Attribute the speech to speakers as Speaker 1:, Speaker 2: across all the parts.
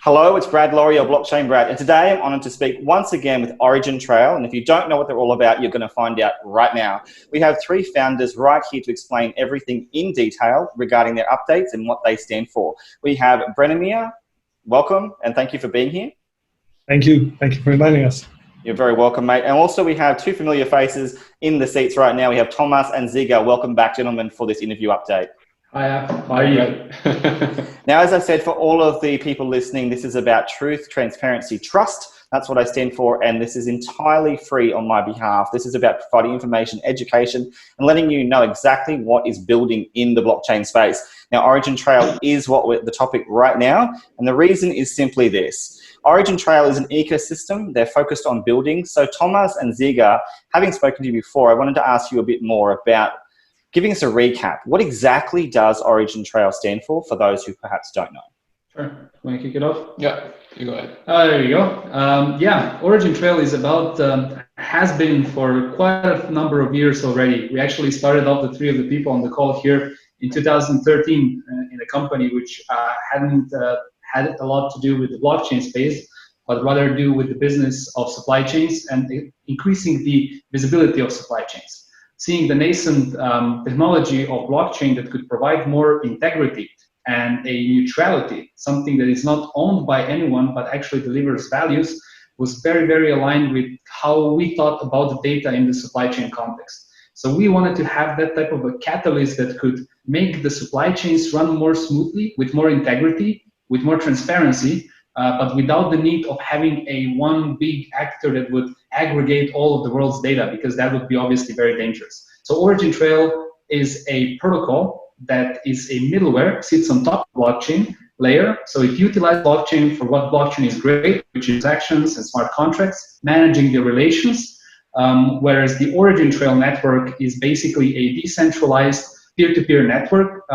Speaker 1: Hello, it's Brad Laurie or BlockchainBrad, and today I'm honoured to speak once again with OriginTrail, and if you don't know what they're all about, you're going to find out right now. We have three founders right here to explain everything in detail regarding their updates and what they stand for. We have Branimir, welcome, and thank you for being here.
Speaker 2: Thank you for inviting us.
Speaker 1: You're very welcome, mate. And also we have two familiar faces in the seats right now. We have Tomaz and Ziga. Welcome back, gentlemen, for this interview update.
Speaker 3: Hi, how are you?
Speaker 1: Now, as I said, for all of the people listening, this is about truth, transparency, trust. That's what I stand for, and this is entirely free on my behalf. This is about providing information, education, and letting you know exactly what is building in the blockchain space. Now, OriginTrail is what we're the topic right now, and the reason is simply this. OriginTrail is an ecosystem. They're focused on building. So Tomaz and Ziga, having spoken to you before, I wanted to ask you a bit more about giving us a recap. What exactly does OriginTrail stand for those who perhaps don't know?
Speaker 3: Sure. Want to kick it off?
Speaker 4: Yeah, you go ahead.
Speaker 3: There you go. Yeah, OriginTrail is about, has been for quite a number of years already. We actually started off, the three of the people on the call here, in 2013 in a company which hadn't had a lot to do with the blockchain space, but rather do with the business of supply chains and increasing the visibility of supply chains. Seeing the nascent technology of blockchain that could provide more integrity and a neutrality, something that is not owned by anyone but actually delivers values, was very, very aligned with how we thought about the data in the supply chain context. So we wanted to have that type of a catalyst that could make the supply chains run more smoothly, with more integrity, with more transparency, but without the need of having a one big actor that would aggregate all of the world's data, because that would be obviously very dangerous. So OriginTrail is a protocol that is a middleware, sits on top of blockchain layer. So it utilizes blockchain for what blockchain is great, which is transactions and smart contracts, managing the relations, whereas the OriginTrail network is basically a decentralized peer-to-peer network,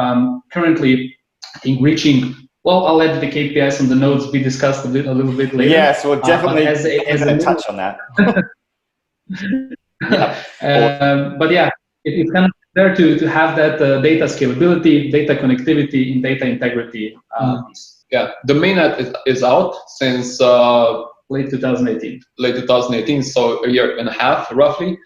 Speaker 3: currently I think reaching. Well, I'll let the KPIs on the nodes be discussed a little bit later.
Speaker 1: Yes, we'll definitely touch on that.
Speaker 3: But yeah, it's kind of there to have that data scalability, data connectivity, and data integrity piece.
Speaker 4: Yeah, the mainnet is out since
Speaker 3: late 2018.
Speaker 4: Late 2018, so a year and a half roughly.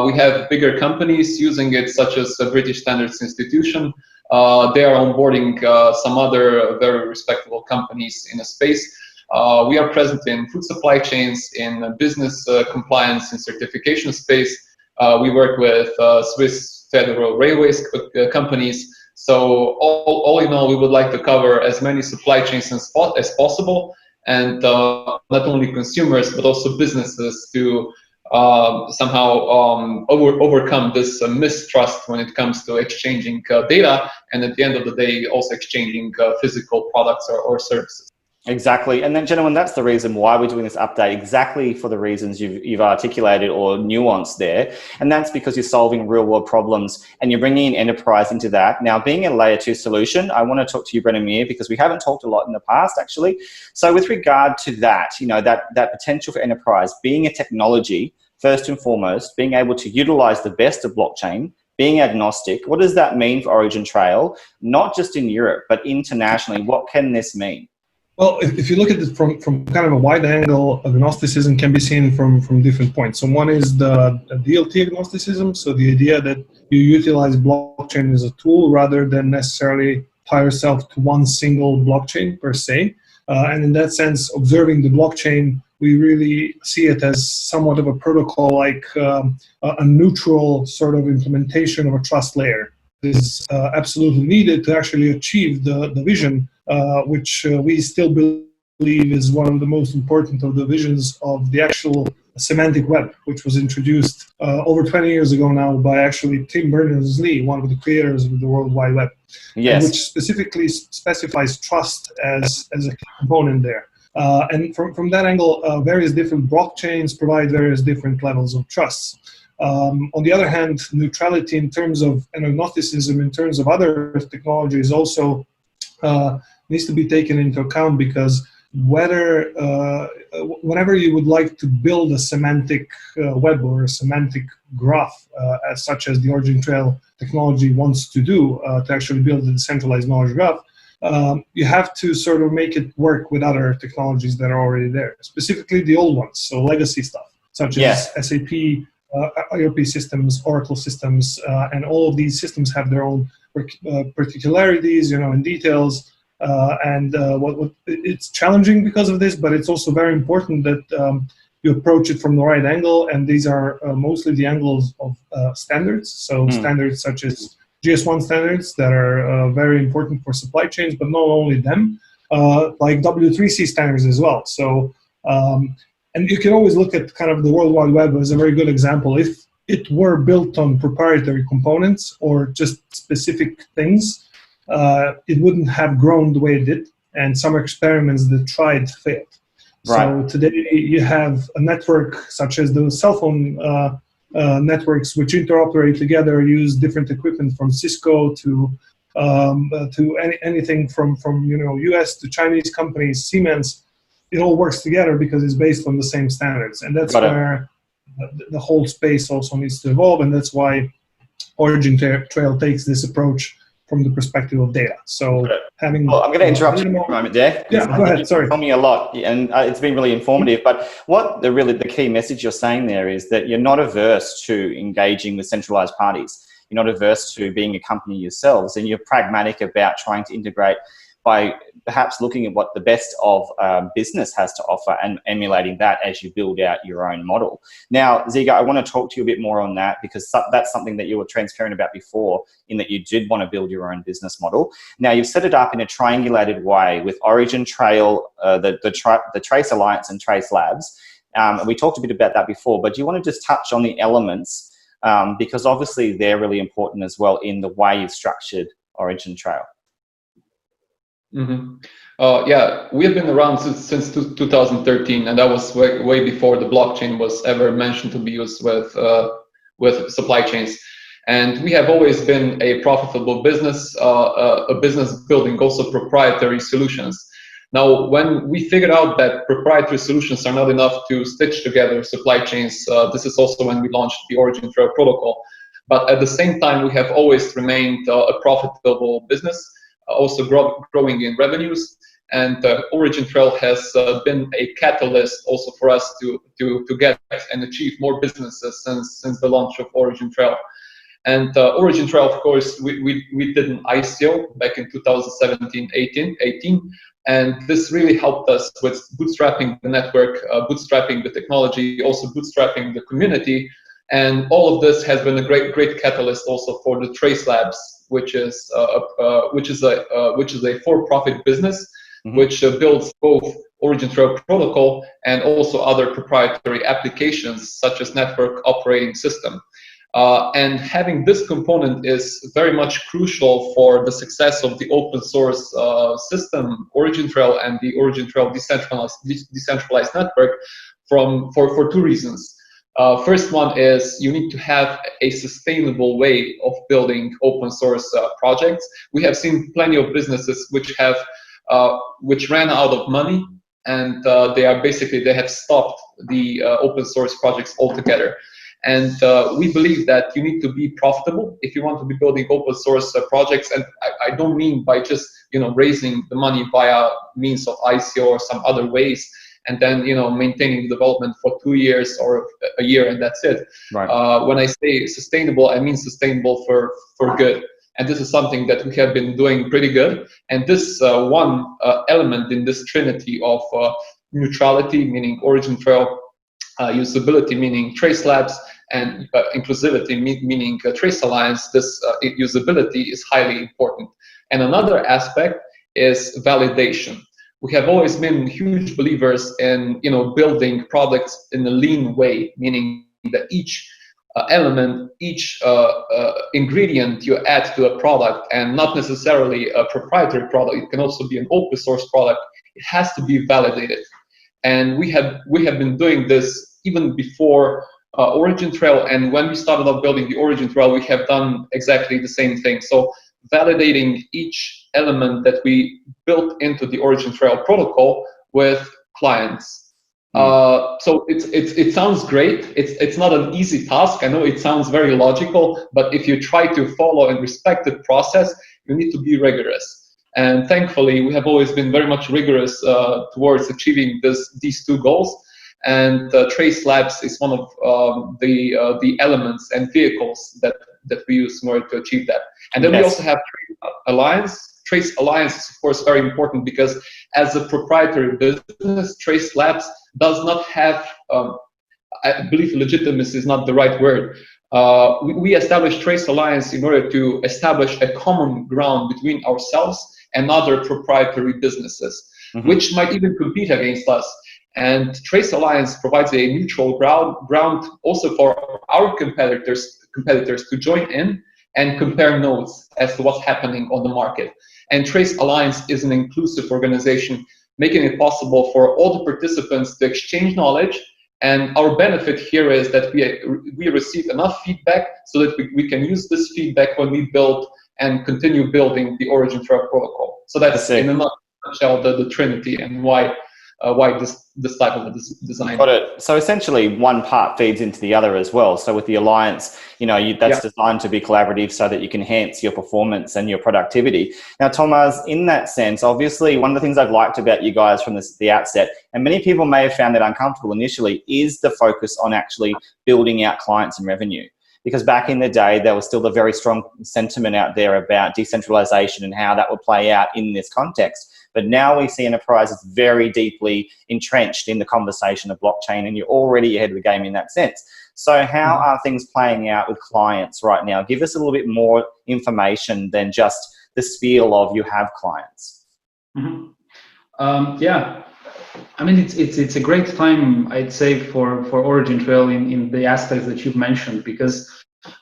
Speaker 4: We have bigger companies using it, such as the British Standards Institution. They are onboarding some other very respectable companies in a space. We are present in food supply chains, in business compliance and certification space. We work with Swiss Federal Railways companies. So all in all, we would like to cover as many supply chains as possible, and not only consumers, but also businesses to somehow overcome this mistrust when it comes to exchanging data, and at the end of the day also exchanging physical products or services.
Speaker 1: Exactly, and then gentlemen, that's the reason why we're doing this update, exactly for the reasons you've articulated or nuanced there, and that's because you're solving real world problems and you're bringing in enterprise into that. Now, being a layer 2 solution, I want to talk to you, Branimir, because we haven't talked a lot in the past actually. So with regard to that, you know, that potential for enterprise, being a technology, first and foremost, being able to utilize the best of blockchain, being agnostic, what does that mean for OriginTrail, not just in Europe, but internationally? What can this mean?
Speaker 2: Well, if you look at it from kind of a wide angle, agnosticism can be seen from different points. So one is the DLT agnosticism, so the idea that you utilize blockchain as a tool rather than necessarily tie yourself to one single blockchain per se. And in that sense, observing the blockchain, we really see it as somewhat of a protocol, like a neutral sort of implementation of a trust layer. This is absolutely needed to actually achieve the vision, which we still believe is one of the most important of the visions of the actual semantic web, which was introduced over 20 years ago now by actually Tim Berners-Lee, one of the creators of the World Wide Web, which specifically specifies trust as a component there. And from that angle, various different blockchains provide various different levels of trust. On the other hand, neutrality in terms of, and agnosticism in terms of other technologies also needs to be taken into account, because whenever you would like to build a semantic web or a semantic graph, as such as the OriginTrail technology wants to do, to actually build a decentralized knowledge graph, you have to sort of make it work with other technologies that are already there, specifically the old ones, so legacy stuff, such as SAP, ERP systems, Oracle systems, and all of these systems have their own particularities, and details. It's challenging because of this, but it's also very important that you approach it from the right angle, and these are mostly the angles of standards. So standards such as GS1 standards that are very important for supply chains, but not only them, like W3C standards as well. So, and you can always look at kind of the World Wide Web as a very good example. If it were built on proprietary components or just specific things, it wouldn't have grown the way it did, and some experiments that tried failed. Right. So today you have a network such as the cell phone networks, which interoperate together, use different equipment from Cisco to anything from US to Chinese companies, Siemens. It all works together because it's based on the same standards, and that's where the whole space also needs to evolve, and that's why OriginTrail takes this approach from the perspective of data. So having... Well,
Speaker 1: I'm going to interrupt you for a moment there.
Speaker 2: Yeah, go ahead, sorry.
Speaker 1: You've told me a lot, and it's been really informative, but what the key message you're saying there is that you're not averse to engaging with centralized parties. You're not averse to being a company yourselves, and you're pragmatic about trying to integrate by perhaps looking at what the best of business has to offer and emulating that as you build out your own model. Now, Ziga, I want to talk to you a bit more on that, because that's something that you were transparent about before, in that you did want to build your own business model. Now, you've set it up in a triangulated way with OriginTrail, the Trace Alliance and Trace Labs. We talked a bit about that before, but do you want to just touch on the elements, because obviously they're really important as well in the way you've structured OriginTrail?
Speaker 4: Mm-hmm. Yeah, we have been around since 2013, and that was way before the blockchain was ever mentioned to be used with supply chains. And we have always been a profitable business, a business building also proprietary solutions. Now, when we figured out that proprietary solutions are not enough to stitch together supply chains, this is also when we launched the OriginTrail protocol. But at the same time, we have always remained a profitable business, also growing in revenues, and OriginTrail has been a catalyst also for us to get and achieve more businesses since the launch of OriginTrail. And OriginTrail, of course, we did an ICO back in 2017-18, and this really helped us with bootstrapping the network, bootstrapping the technology, also bootstrapping the community, and all of this has been a great catalyst also for the Trace Labs, which is a for-profit business, which builds both OriginTrail protocol and also other proprietary applications such as network operating system. And having this component is very much crucial for the success of the open source system, OriginTrail, and the OriginTrail Decentralized Network for two reasons. First one is you need to have a sustainable way of building open source projects. We have seen plenty of businesses which ran out of money, and they have stopped the open source projects altogether. And we believe that you need to be profitable if you want to be building open source projects. And I don't mean by just raising the money via means of ICO or some other ways, and then maintaining the development for 2 years or a year, and that's it. Right. When I say sustainable, I mean sustainable for good. And this is something that we have been doing pretty good. And this one element in this trinity of neutrality, meaning OriginTrail, usability, meaning Trace Labs, and inclusivity, meaning Trace Alliance, this usability is highly important. And another aspect is validation. We have always been huge believers in building products in a lean way, meaning that each element, each ingredient you add to a product, and not necessarily a proprietary product, it can also be an open source product, it has to be validated. And we have been doing this even before OriginTrail, and when we started off building the OriginTrail, we have done exactly the same thing. So validating each element that we built into the OriginTrail protocol with clients. So it sounds great. It's not an easy task. I know it sounds very logical, but if you try to follow and respect the process, you need to be rigorous. And thankfully, we have always been very much rigorous towards achieving these two goals. And Trace Labs is one of the elements and vehicles that we use in order to achieve that. And then we also have Trace Alliance. Trace Alliance is, of course, very important because as a proprietary business, Trace Labs does not have, I believe legitimacy is not the right word. We established Trace Alliance in order to establish a common ground between ourselves and other proprietary businesses, which might even compete against us. And Trace Alliance provides a neutral ground also for our competitors to join in and compare notes as to what's happening on the market. And Trace Alliance is an inclusive organization, making it possible for all the participants to exchange knowledge. And our benefit here is that we receive enough feedback so that we can use this feedback when we build and continue building the OriginTrail protocol. So that's in a nutshell the Trinity and why this type of design.
Speaker 1: Got it. So essentially, one part feeds into the other as well. So with the alliance, that's designed to be collaborative so that you can enhance your performance and your productivity. Now, Tomaz, in that sense, obviously, one of the things I've liked about you guys from the outset, and many people may have found that uncomfortable initially, is the focus on actually building out clients and revenue. Because back in the day, there was still a very strong sentiment out there about decentralization and how that would play out in this context. But now we see enterprises very deeply entrenched in the conversation of blockchain, and you're already ahead of the game in that sense. So how are things playing out with clients right now? Give us a little bit more information than just the spiel of you have clients.
Speaker 3: Yeah, I mean, it's a great time, I'd say, for OriginTrail in the aspects that you've mentioned, because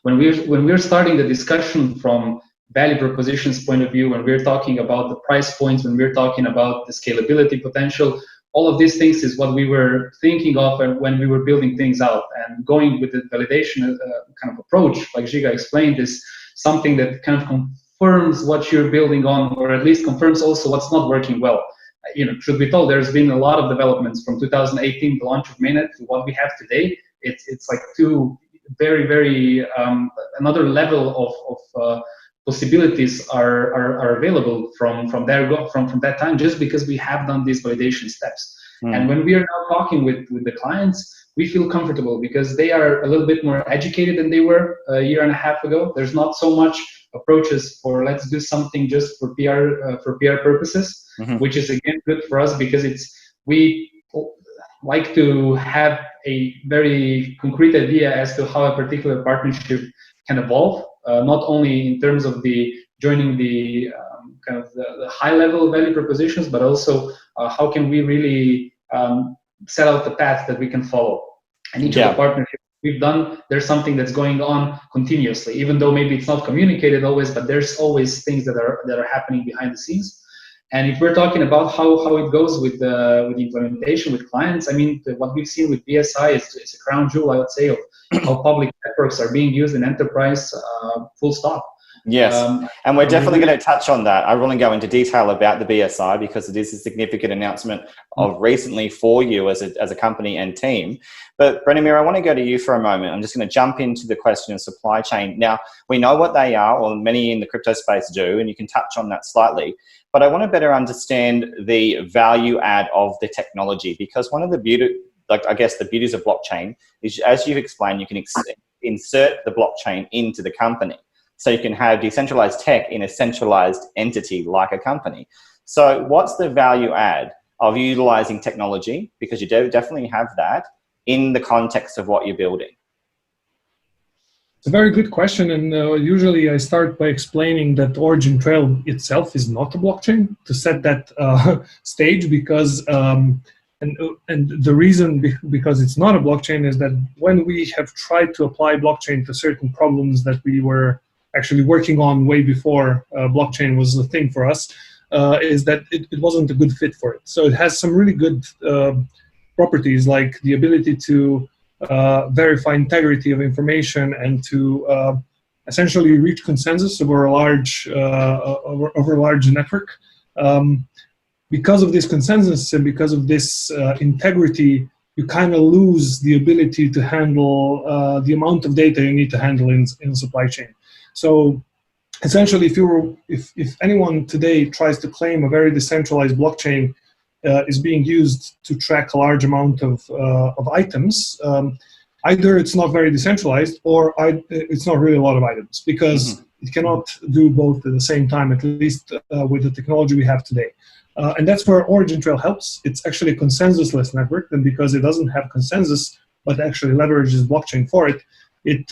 Speaker 3: when we're starting the discussion from value propositions point of view, when we're talking about the price points, when we're talking about the scalability potential, all of these things is what we were thinking of when we were building things out. And going with the validation kind of approach, like Ziga explained, is something that kind of confirms what you're building on, or at least confirms also what's not working well. Truth be told, there's been a lot of developments from 2018, the launch of Mainnet, to what we have today. It's like two very, very another level of possibilities are available from that time, just because we have done these validation steps. And when we are now talking with the clients, we feel comfortable because they are a little bit more educated than they were a year and a half ago. There's not so much approaches for let's do something just for PR purposes, which is again good for us because we like to have a very concrete idea as to how a particular partnership can evolve. Not only in terms of joining the kind of the high level value propositions, but also how can we really set out the path that we can follow. And each of the partnerships we've done, there's something that's going on continuously, even though maybe it's not communicated always, but there's always things that are happening behind the scenes. And if we're talking about how it goes with the implementation with clients, I mean, what we've seen with BSI is a crown jewel, I would say, of how public networks are being used in enterprise, full stop.
Speaker 1: Yes, and we're definitely going to touch on that. I won't go into detail about the BSI because it is a significant announcement of recently for you as a company and team. But Branimir, I want to go to you for a moment. I'm just going to jump into the question of supply chain. Now, we know what they are, or many in the crypto space do, and you can touch on that slightly. But I want to better understand the value add of the technology, because one of the beauties of blockchain is, as you've explained, you can insert the blockchain into the company. So you can have decentralized tech in a centralized entity like a company. So what's the value add of utilizing technology, because you definitely have that, in the context of what you're building?
Speaker 2: It's a very good question, and usually I start by explaining that OriginTrail itself is not a blockchain, to set that stage, because and the reason because it's not a blockchain is that when we have tried to apply blockchain to certain problems that we were actually working on way before blockchain was a thing for us, is that it wasn't a good fit for it. So it has some really good properties, like the ability to verify integrity of information and to essentially reach consensus over a large network. Because of this consensus and because of this integrity, you kind of lose the ability to handle the amount of data you need to handle in supply chain. So essentially, if anyone today tries to claim a very decentralized blockchain is being used to track a large amount of items, either it's not very decentralized or it's not really a lot of items, because it cannot do both at the same time, at least with the technology we have today. And that's where OriginTrail helps. It's actually a consensusless network, and because it doesn't have consensus, but actually leverages blockchain for it, it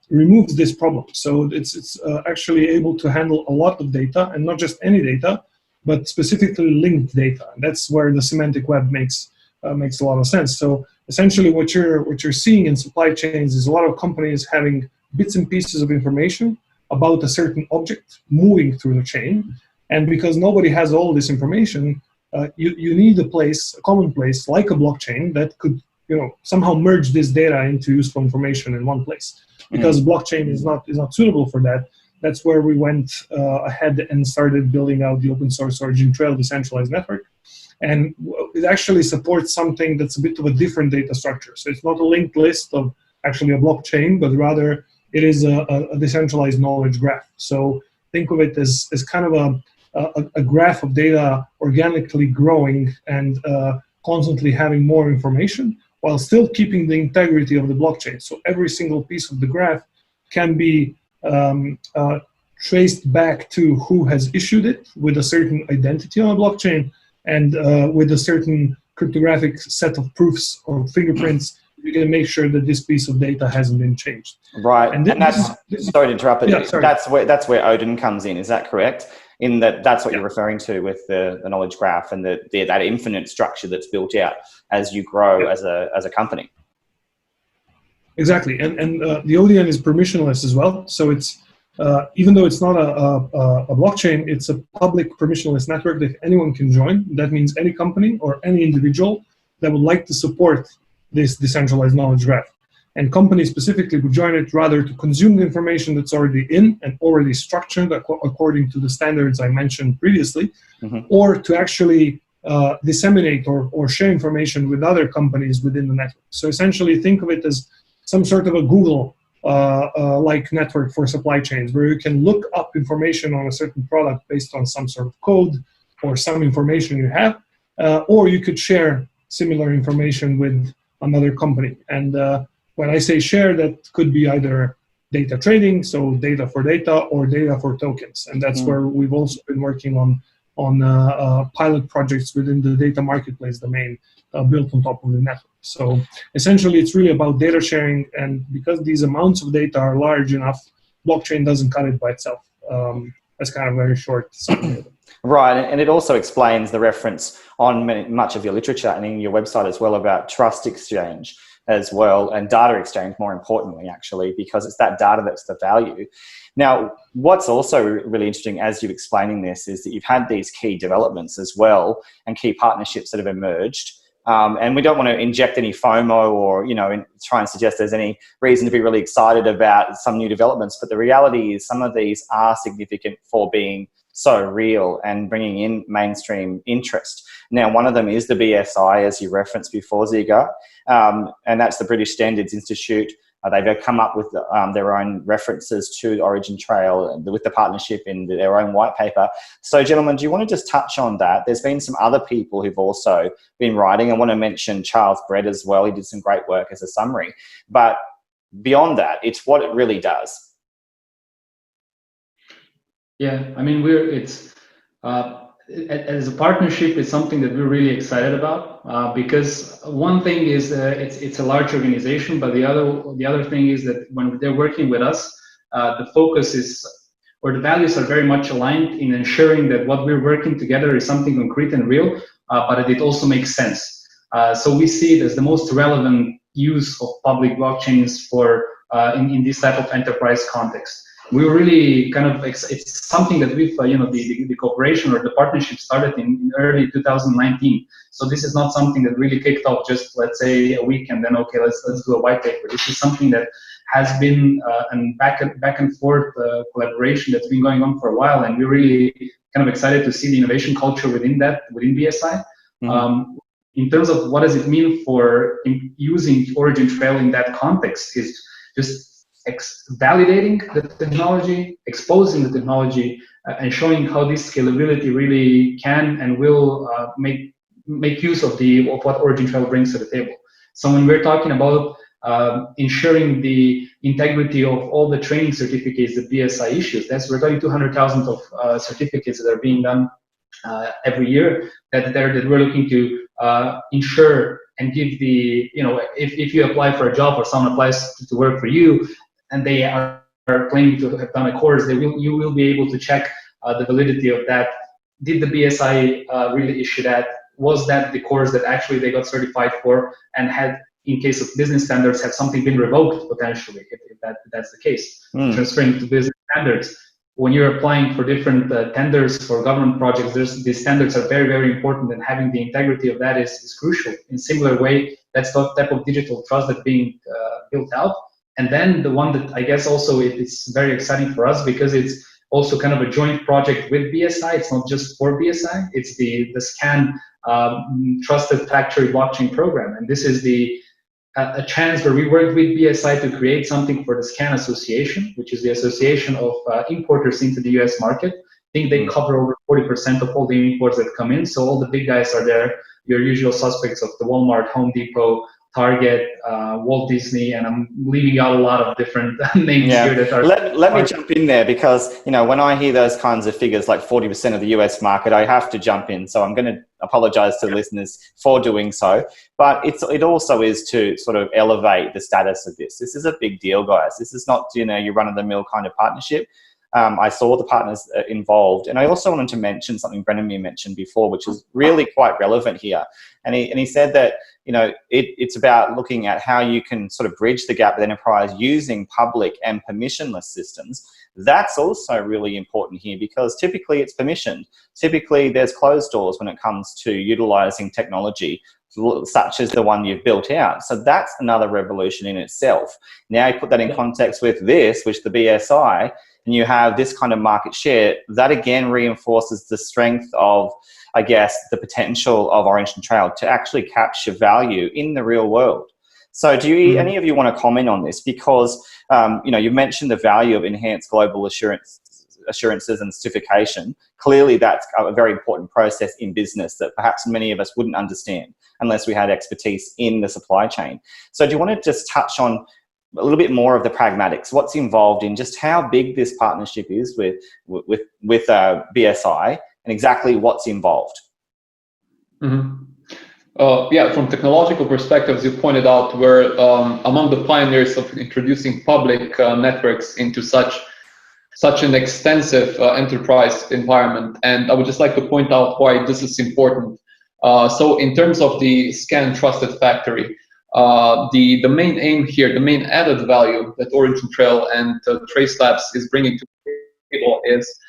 Speaker 2: removes this problem. So it's actually able to handle a lot of data, and not just any data, but specifically linked data. And that's where the semantic web makes a lot of sense. So essentially what you're seeing in supply chains is a lot of companies having bits and pieces of information about a certain object moving through the chain. And because nobody has all this information, you need a common place like a blockchain that could somehow merge this data into useful information in one place. Because blockchain is not suitable for that. That's where we went ahead and started building out the open source OriginTrail Decentralized Network. And it actually supports something that's a bit of a different data structure. So it's not a linked list of actually a blockchain, but rather it is a decentralized knowledge graph. So think of it as kind of a graph of data organically growing and constantly having more information while still keeping the integrity of the blockchain. So every single piece of the graph can be traced back to who has issued it with a certain identity on a blockchain and with a certain cryptographic set of proofs or fingerprints. You can make sure that this piece of data hasn't been changed.
Speaker 1: Right, and that's sorry to interrupt, but yeah, that's where Odin comes in. Is that correct? In that's what you're referring to with the knowledge graph and that infinite structure that's built out as you grow as a company.
Speaker 2: Exactly, and the ODN is permissionless as well. So it's even though it's not a blockchain, it's a public permissionless network that anyone can join. That means any company or any individual that would like to support this decentralized knowledge graph. And companies specifically would join it rather to consume the information that's already in and already structured according to the standards I mentioned previously, or to actually disseminate or share information with other companies within the network. So essentially think of it as some sort of a Google like network for supply chains, where you can look up information on a certain product based on some sort of code or some information you have, or you could share similar information with another company. And when I say share, that could be either data trading, so data for data, or data for tokens. And that's where we've also been working on pilot projects within the data marketplace domain built on top of the network. So essentially, it's really about data sharing. And because these amounts of data are large enough, blockchain doesn't cut it by itself. That's kind of very short summary.
Speaker 1: Right, and it also explains the reference on much of your literature and in your website as well about trust exchange as well, and data exchange more importantly, actually, because it's that data that's the value. Now, what's also really interesting as you're explaining this is that you've had these key developments as well and key partnerships that have emerged. And we don't want to inject any FOMO or, try and suggest there's any reason to be really excited about some new developments. But the reality is some of these are significant for being so real and bringing in mainstream interest. Now, one of them is the BSI, as you referenced before, Ziga, and that's the British Standards Institute. They've come up with their own references to OriginTrail with the partnership in their own white paper. So, gentlemen, do you want to just touch on that? There's been some other people who've also been writing. I want to mention Charles Brett as well. He did some great work as a summary. But beyond that, it's what it really does.
Speaker 3: Yeah, I mean, as a partnership, it's something that we're really excited about because one thing is it's a large organization, but the other thing is that when they're working with us, the focus is, or the values are very much aligned in ensuring that what we're working together is something concrete and real, but it also makes sense. So we see it as the most relevant use of public blockchains for in this type of enterprise context. We were really kind of, it's something that we've, the cooperation or the partnership started in early 2019. So this is not something that really kicked off just, let's say, a week and then, okay, let's do a white paper. This is something that has been a back and forth collaboration that's been going on for a while. And we're really kind of excited to see the innovation culture within BSI. In terms of what does it mean for using OriginTrail in that context is just validating the technology, exposing the technology, and showing how this scalability really can and will make use of what OriginTrail brings to the table. So when we're talking about ensuring the integrity of all the training certificates that BSI issues, we're talking 200,000 of certificates that are being done every year that we're looking to ensure and give the, if you apply for a job or someone applies to work for you and they are claiming to have done a course, you will be able to check the validity of that. Did the BSI really issue that? Was that the course that actually they got certified for, and had, in case of business standards, have something been revoked potentially, if that's the case? Transferring to business standards. When you're applying for different tenders for government projects, these standards are very, very important, and having the integrity of that is crucial. In similar way, that's the type of digital trust that's being built out. And then the one that I guess also it's very exciting for us, because it's also kind of a joint project with BSI. It's not just for BSI. It's the SCAN Trusted Factory Blockchain Program, and this is a chance where we worked with BSI to create something for the SCAN Association, which is the association of importers into the US market. I think they cover over 40% of all the imports that come in. So all the big guys are there, your usual suspects of the Walmart, Home Depot, Target, Walt Disney, and I'm leaving out a lot of different names here that are...
Speaker 1: Let me jump in there, because when I hear those kinds of figures, like 40% of the US market, I have to jump in. So I'm going to apologize to the listeners for doing so. But it also is to sort of elevate the status of this. This is a big deal, guys. This is not, your run-of-the-mill kind of partnership. I saw the partners involved. And I also wanted to mention something Branimir mentioned before, which is really quite relevant here. And he said that, it's about looking at how you can sort of bridge the gap with enterprise using public and permissionless systems. That's also really important here, because typically it's permissioned. Typically there's closed doors when it comes to utilizing technology such as the one you've built out. So that's another revolution in itself. Now you put that in context with this, which the BSI, and you have this kind of market share, that again reinforces the strength of, I guess, the potential of OriginTrail to actually capture value in the real world. So do you, any of you want to comment on this? Because, you've mentioned the value of enhanced global assurances and certification. Clearly that's a very important process in business that perhaps many of us wouldn't understand unless we had expertise in the supply chain. So do you want to just touch on a little bit more of the pragmatics, what's involved in just how big this partnership is with BSI, and exactly what's involved?
Speaker 4: From technological perspective, as you pointed out, we're among the pioneers of introducing public networks into such an extensive enterprise environment. And I would just like to point out why this is important. So in terms of the SCAN Trusted Factory, the main aim here, the main added value that OriginTrail and Trace Labs is bringing to the table is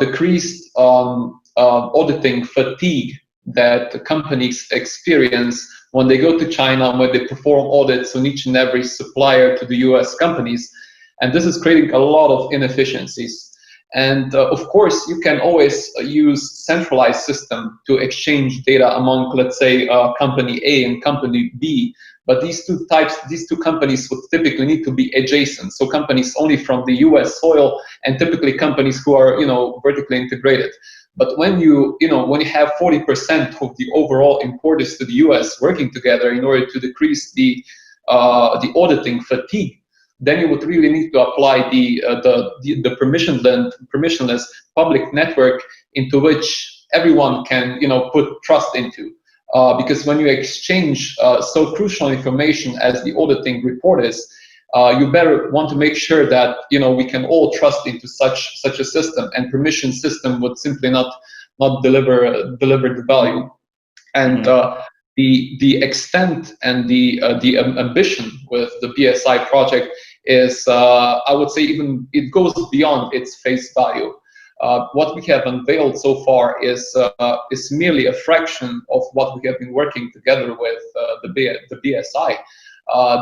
Speaker 4: decreased auditing fatigue that companies experience when they go to China, when they perform audits on each and every supplier to the US companies. And this is creating a lot of inefficiencies. And of course, you can always use centralized system to exchange data among, let's say, company A and company B. But these two companies would typically need to be adjacent. So companies only from the US soil, and typically companies who are, vertically integrated. But when you have 40% of the overall importers to the US working together in order to decrease the auditing fatigue, then you would really need to apply the permissionless public network into which everyone can put trust into. Because when you exchange so crucial information as the auditing report is, you better want to make sure that we can all trust into such a system, and permission system would simply not deliver the value. And the extent and the ambition with the BSI project is, I would say, even it goes beyond its face value. What we have unveiled so far is merely a fraction of what we have been working together with the BSI.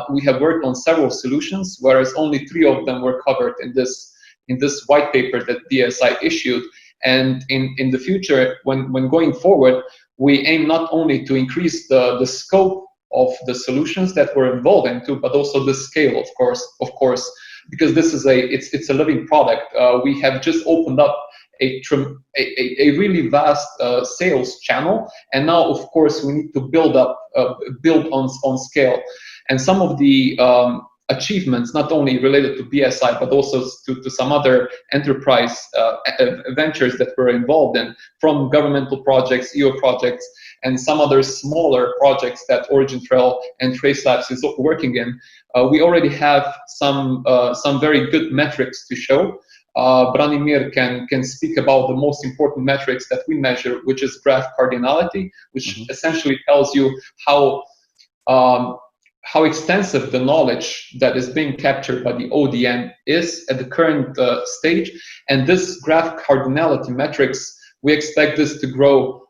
Speaker 4: We have worked on several solutions, whereas only 3 of them were covered in this white paper that BSI issued. And in the future, when going forward, we aim not only to increase the scope of the solutions that we're involved into, but also the scale, of course, because this is it's a living product. We have just opened up a really vast sales channel, and now of course we need to build on scale. And some of the achievements, not only related to BSI, but also to some other enterprise ventures that we're involved in, from governmental projects, EU projects, and some other smaller projects that OriginTrail and Trace Labs is working in. We already have some very good metrics to show. Branimir can speak about the most important metrics that we measure, which is graph cardinality, which essentially tells you how extensive the knowledge that is being captured by the ODN is at the current stage. And this graph cardinality metrics, we expect this to grow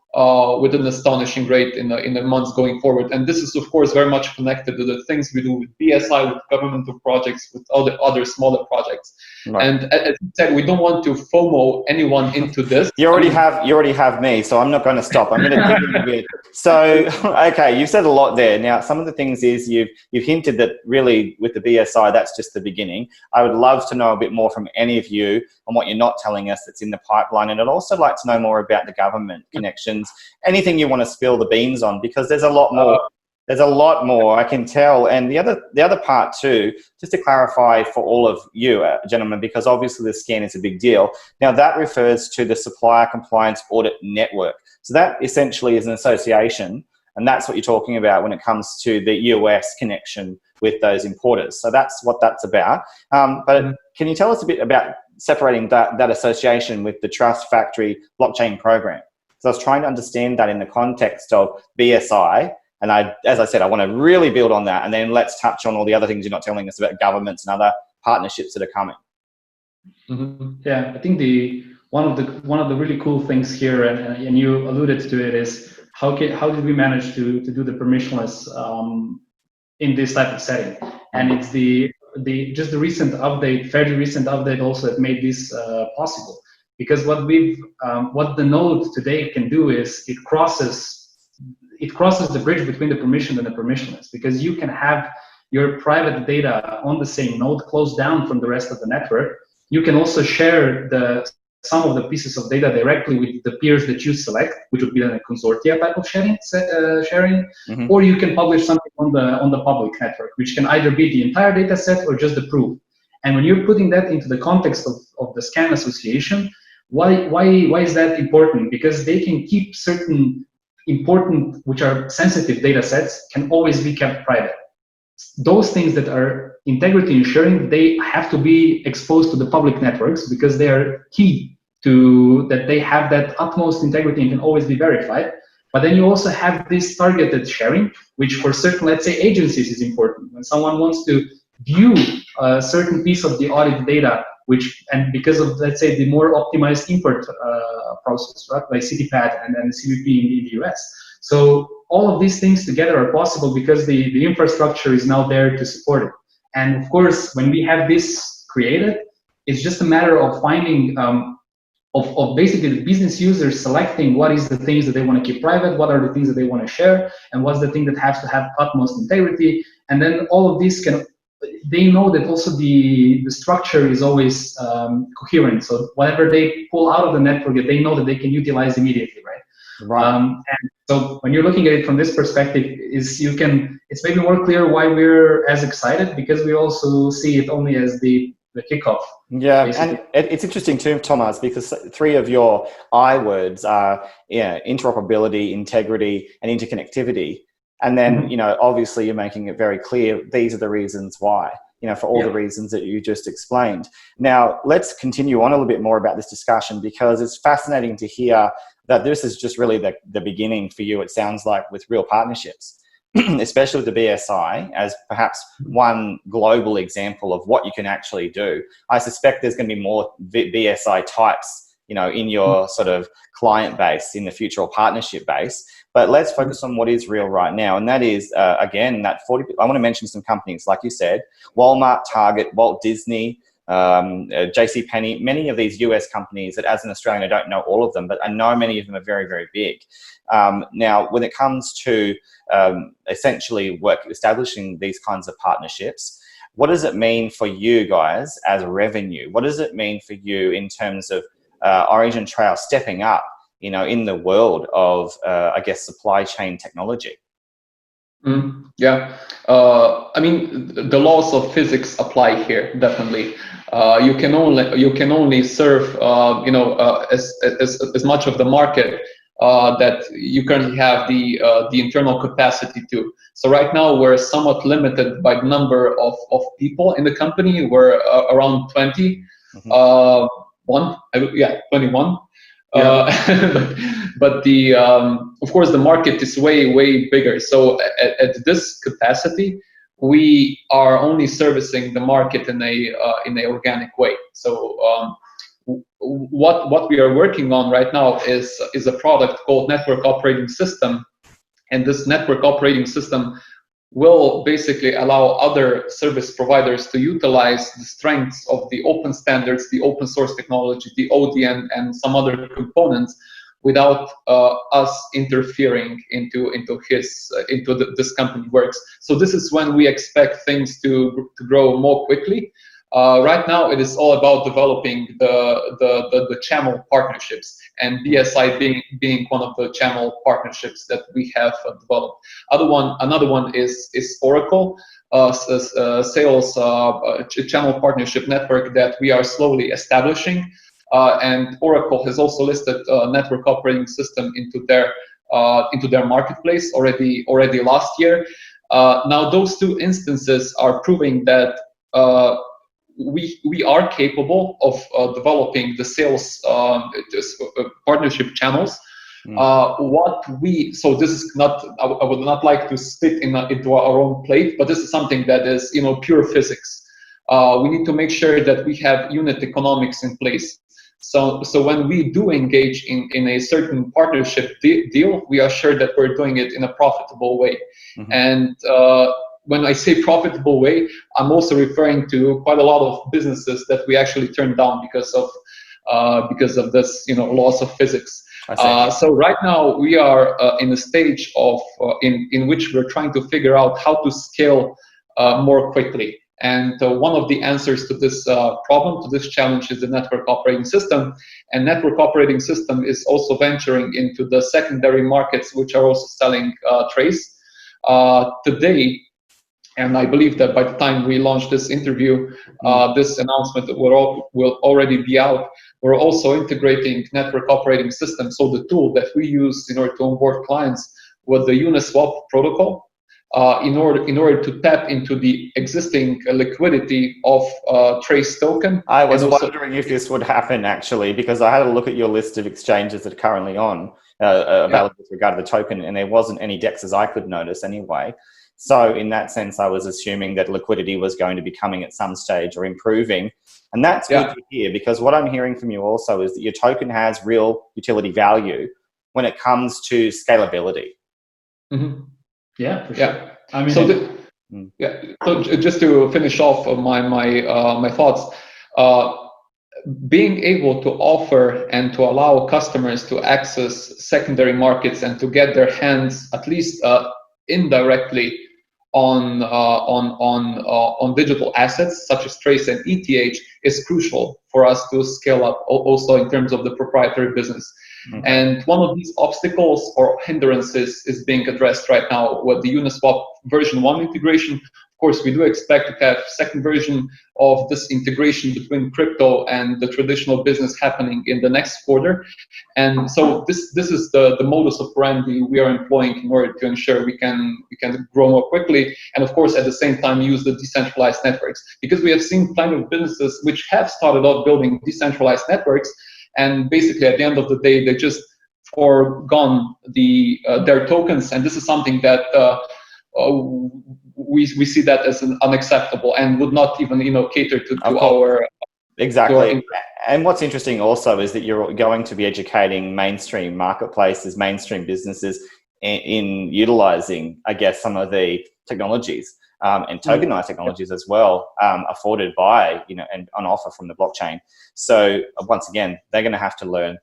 Speaker 4: with an astonishing rate in the months going forward. And this is, of course, very much connected to the things we do with BSI, with governmental projects, with other smaller projects. Right. And as you said, we don't want to FOMO anyone into this.
Speaker 1: You already have me, so I'm not going to stop. I'm going to dig in a bit. So, okay, you've said a lot there. Now, some of the things is you've hinted that really with the BSI, that's just the beginning. I would love to know a bit more from any of you on what you're not telling us that's in the pipeline. And I'd also like to know more about the government connections, anything you want to spill the beans on, because there's a lot more. There's a lot more, I can tell. And the other part too, just to clarify for all of you, gentlemen, because obviously the scan is a big deal. Now that refers to the Supplier Compliance Audit Network. So that essentially is an association, and that's what you're talking about when it comes to the US connection with those importers. So that's what that's about. But can you tell us a bit about separating that association with the Trust Factory blockchain program? So I was trying to understand that in the context of BSI. And as I said, I want to really build on that, and then let's touch on all the other things you're not telling us about governments and other partnerships that are coming.
Speaker 3: Yeah, I think one of the really cool things here, and you alluded to it, is how did we manage to do the permissionless in this type of setting? And it's just the recent update, fairly recent update, also that made this possible. Because what the node today can do is it crosses the bridge between the permission and the permissionless, because you can have your private data on the same node closed down from the rest of the network. You can also share some of the pieces of data directly with the peers that you select, which would be a consortia type of sharing, or you can publish something on the public network, which can either be the entire data set or just the proof. And when you're putting that into the context of the scan association, why is that important? Because they can keep certain important, which are sensitive data sets, can always be kept private. Those things that are integrity ensuring, they have to be exposed to the public networks, because they are key to that they have that utmost integrity and can always be verified. But then you also have this targeted sharing, which for certain, let's say, agencies is important. When someone wants to view a certain piece of the audit data, and because of, let's say, the more optimized import process, right, like CDPAD and then CBP in the US. So all of these things together are possible because the infrastructure is now there to support it. And of course, when we have this created, it's just a matter of finding, of basically the business users selecting what is the things that they want to keep private, what are the things that they want to share, and what's the thing that has to have utmost integrity. And then all of this they know that also the structure is always coherent. So whatever they pull out of the network, they know that they can utilize immediately, right?
Speaker 1: Right.
Speaker 3: And so when you're looking at it from this perspective, it's maybe more clear why we're as excited, because we also see it only as the kickoff.
Speaker 1: Yeah,
Speaker 3: basically.
Speaker 1: and it's interesting too, Tomaz, because three of your I words are interoperability, integrity, and interconnectivity. And then, obviously you're making it very clear, these are the reasons why, for all the reasons that you just explained. Now, let's continue on a little bit more about this discussion, because it's fascinating to hear that this is just really the beginning for you, it sounds like, with real partnerships, especially with the BSI as perhaps one global example of what you can actually do. I suspect there's going to be more BSI types in your sort of client base in the future, or partnership base. But let's focus on what is real right now. And that is, again, that 40, I want to mention some companies, like you said, Walmart, Target, Walt Disney, JCPenney, many of these US companies that as an Australian, I don't know all of them, but I know many of them are very, very big. Now, when it comes to essentially establishing these kinds of partnerships, what does it mean for you guys as revenue? What does it mean for you in terms of OriginTrail stepping up, you know, in the world of, I guess, supply chain technology?
Speaker 4: Yeah, I mean, the laws of physics apply here, definitely. You can only serve, you know, as much of the market that you currently have the internal capacity to. So right now we're somewhat limited by the number of people in the company. We're around 20. 21. But the of course the market is way bigger. So at this capacity, we are only servicing the market in a organic way. So what we are working on right now is a product called Network Operating System, and this network operating system will basically allow other service providers to utilize the strengths of the open standards, the open source technology, the ODN, and some other components without us interfering into this company works. So this is when we expect things to grow more quickly. Right now, it is all about developing the channel partnerships, and BSI being one of the channel partnerships that we have developed. Another one is Oracle, sales channel partnership network that we are slowly establishing. And Oracle has also listed network operating system into their marketplace already last year. Now those two instances are proving that we are capable of developing the sales partnership channels. So this is not, I would not like to spit into our own plate, but this is something that is, you know, pure physics. We need to make sure that we have unit economics in place. So when we do engage in a certain partnership deal, we are sure that we're doing it in a profitable way. And when I say profitable way, I'm also referring to quite a lot of businesses that we actually turned down because of this, you know, laws of physics. So right now we are in a stage of in which we're trying to figure out how to scale more quickly. And one of the answers to this problem, to this challenge, is the network operating system. And network operating system is also venturing into the secondary markets, which are also selling trace. Today, and I believe that by the time we launch this interview, this announcement will already be out. We're also integrating network operating system, so the tool that we use in order to onboard clients with the Uniswap protocol, in order to tap into the existing liquidity of Trace token.
Speaker 1: I was wondering if this would happen actually, because I had a look at your list of exchanges that are currently on available with regard to the token, and there wasn't any DEXs I could notice anyway. So in that sense, I was assuming that liquidity was going to be coming at some stage or improving. And that's good to hear, because what I'm hearing from you also is that your token has real utility value when it comes to scalability.
Speaker 3: Yeah, for sure. I mean,
Speaker 4: so just to finish off my thoughts, being able to offer and to allow customers to access secondary markets and to get their hands at least indirectly on digital assets such as Trace and ETH is crucial for us to scale up also in terms of the proprietary business. And one of these obstacles or hindrances is being addressed right now with the Uniswap version 1 integration. Of course, we do expect to have second version of this integration between crypto and the traditional business happening in the next quarter. And so this is the modus operandi we are employing in order to ensure we can grow more quickly, and of course at the same time use the decentralized networks, because we have seen plenty of businesses which have started out building decentralized networks, and basically at the end of the day they just forgone their tokens, and this is something that we see that as unacceptable and would not even cater to our
Speaker 1: exactly. And what's interesting also is that you're going to be educating mainstream marketplaces, mainstream businesses in utilizing, I guess, some of the technologies and tokenized technologies as well, afforded by and on offer from the blockchain. So once again, they're going to have to learn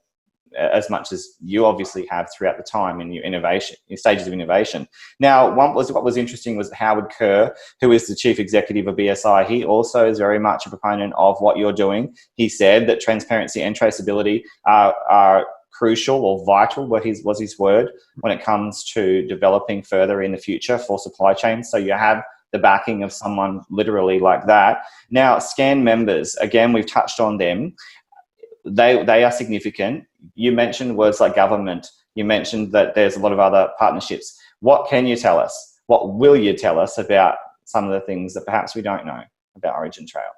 Speaker 1: as much as you obviously have throughout the time in your innovation, your stages of innovation. Now, what was interesting was Howard Kerr, who is the chief executive of BSI. He also is very much a proponent of what you're doing. He said that transparency and traceability are crucial or vital, was his word, when it comes to developing further in the future for supply chains. So you have the backing of someone literally like that. Now, SCAN members, again, we've touched on them. They are significant. You mentioned words like government. You mentioned that there's a lot of other partnerships. What can you tell us? What will you tell us about some of the things that perhaps we don't know about OriginTrail?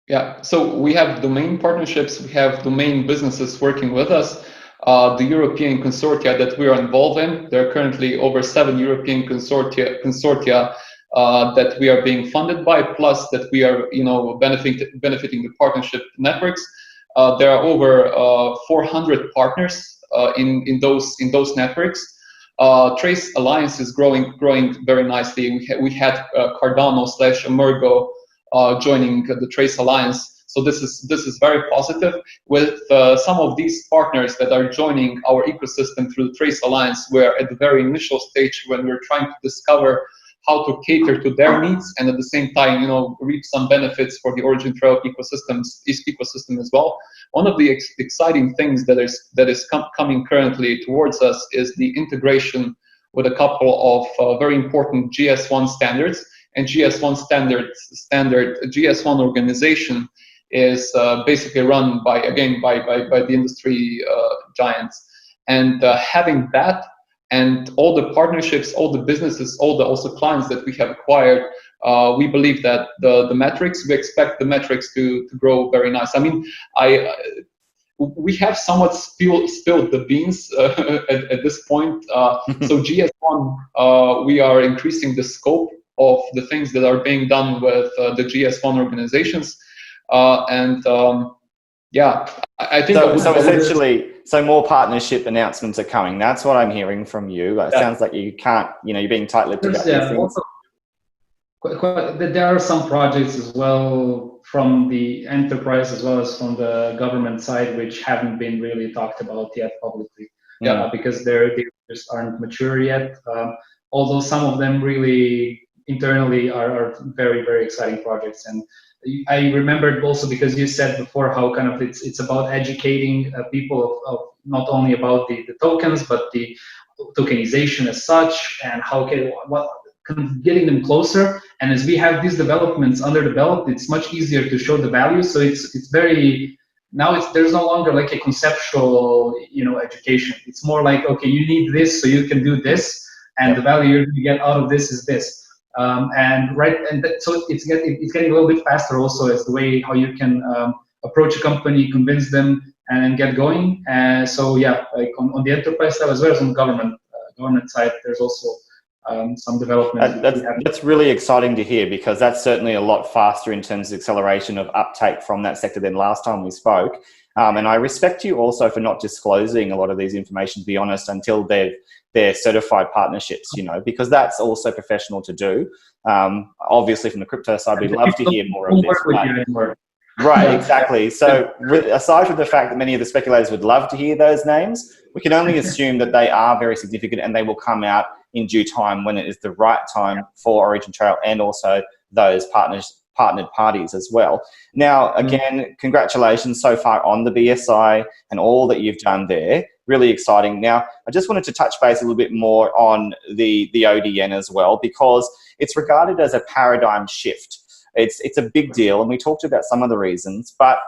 Speaker 4: Yeah, so we have domain partnerships, we have domain businesses working with us. The European consortia that we are involved in, there are currently over 7 European consortia that we are being funded by, plus that we are, benefiting the partnership networks. There are over 400 partners in those networks. Trace Alliance is growing very nicely. We had Cardano/Emergo joining the Trace Alliance. So this is very positive. With some of these partners that are joining our ecosystem through the Trace Alliance, we're at the very initial stage when we're trying to discover how to cater to their needs and at the same time, reap some benefits for the OriginTrail ecosystem as well. One of the exciting things that is coming currently towards us is the integration with a couple of very important GS1 standards. And GS1 GS1 organization is basically run by the industry giants. And having that and all the partnerships, all the businesses, all the also clients that we have acquired, we believe that we expect the metrics to grow very nice. I mean, we have somewhat spilled the beans at this point. So GS1, we are increasing the scope of the things that are being done with the GS1 organizations. I think
Speaker 1: so essentially, more partnership announcements are coming. That's what I'm hearing from you. It sounds like you can't, you're being tight-lipped about these things.
Speaker 3: There are some projects as well from the enterprise as well as from the government side which haven't been really talked about yet publicly, because they just aren't mature yet. Although some of them really internally are very, very exciting projects. And I remembered also because you said before how kind of it's about educating people of not only about the tokens, but the tokenization as such, and getting them closer. And as we have these developments under the belt, it's much easier to show the value. So it's very, now there's no longer like a conceptual, education. It's more like, okay, you need this so you can do this, and the value you get out of this is this. So it's getting a little bit faster also as the way how you can approach a company, convince them, and get going. Like on the enterprise side as well as on the government side, there's also some development.
Speaker 1: That's really exciting to hear, because that's certainly a lot faster in terms of acceleration of uptake from that sector than last time we spoke. And I respect you also for not disclosing a lot of these information, to be honest, until they're certified partnerships, because that's also professional to do. Obviously, from the crypto side, we'd love to hear more of this. Right, exactly. So aside from the fact that many of the speculators would love to hear those names, we can only assume that they are very significant and they will come out in due time when it is the right time for OriginTrail and also those partnered parties as well. Now, again, congratulations so far on the BSI and all that you've done there. Really exciting. Now, I just wanted to touch base a little bit more on the ODN as well, because it's regarded as a paradigm shift. It's a big deal, and we talked about some of the reasons, but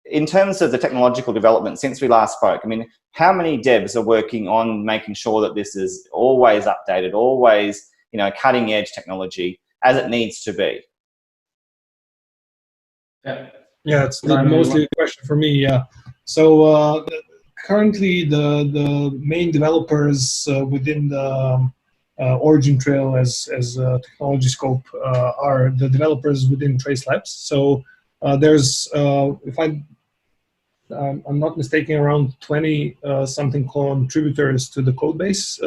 Speaker 1: in terms of the technological development since we last spoke, I mean, how many devs are working on making sure that this is always updated, always, cutting edge technology as it needs to be?
Speaker 2: Yeah, it's mostly a question for me. Yeah. So currently, the main developers within the OriginTrail as technology scope are the developers within Trace Labs. So there's, if I'm not mistaken, around 20 something contributors to the code base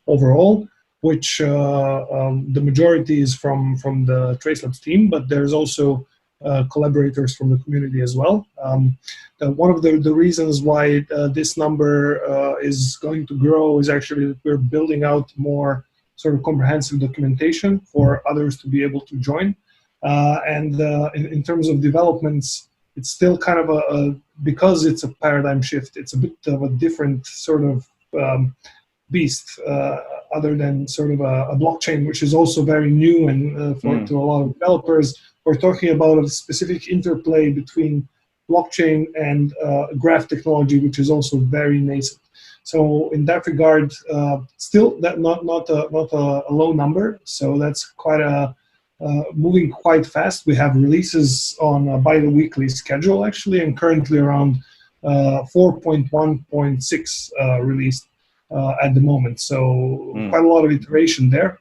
Speaker 2: overall, which the majority is from the Trace Labs team, but there's also collaborators from the community as well. One of the reasons why this number is going to grow is actually that we're building out more sort of comprehensive documentation for others to be able to join. In terms of developments, it's still kind of because it's a paradigm shift, it's a bit of a different sort of beast, other than sort of a blockchain, which is also very new and to a lot of developers. We're talking about a specific interplay between blockchain and graph technology, which is also very nascent. So in that regard, still that not a low number. So that's quite moving quite fast. We have releases on a bi-weekly schedule actually, and currently around 4.1.6 released at the moment. So quite a lot of iteration there.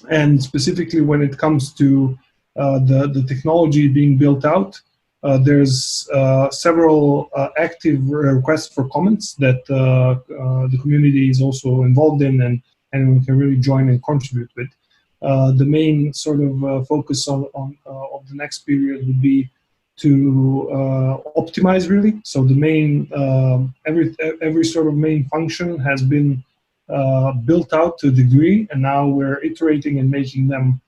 Speaker 2: And specifically when it comes to the technology being built out, there's several active requests for comments that the community is also involved in, and we can really join and contribute with. The main sort of focus of the next period would be to optimize really. So the main every sort of main function has been built out to a degree, and now we're iterating and making them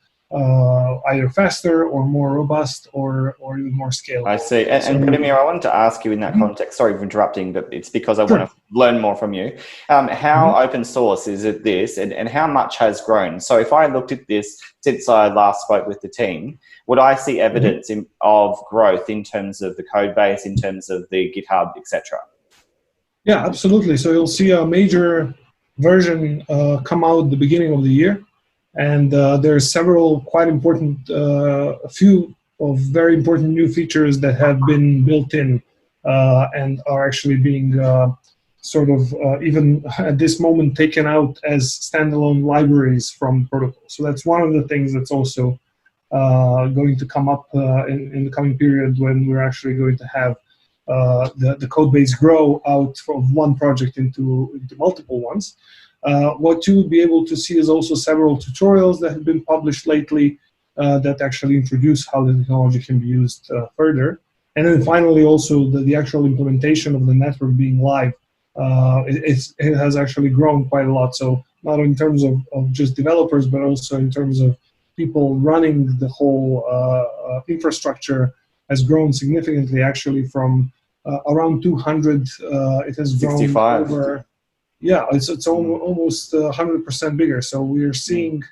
Speaker 2: either faster or more robust or even more scalable.
Speaker 1: I see. And Branimir, I wanted to ask you in that context, sorry for interrupting, but it's because I want to learn more from you. How open source is it this, and how much has grown? So if I looked at this since I last spoke with the team, would I see evidence of growth in terms of the code base, in terms of the GitHub, etc.?
Speaker 2: Yeah, absolutely. So you'll see a major version come out at the beginning of the year. And there are several quite important, a few of very important new features that have been built in and are actually being sort of even at this moment taken out as standalone libraries from protocol. So that's one of the things that's also going to come up in the coming period, when we're actually going to have the code base grow out from one project into multiple ones. What you will be able to see is also several tutorials that have been published lately that actually introduce how the technology can be used further. And then finally also the actual implementation of the network being live, it has actually grown quite a lot. So not in terms of just developers, but also in terms of people running the whole infrastructure has grown significantly, actually from around 200, it has grown
Speaker 1: 65.
Speaker 2: over. Yeah, it's almost 100% bigger. So we are seeing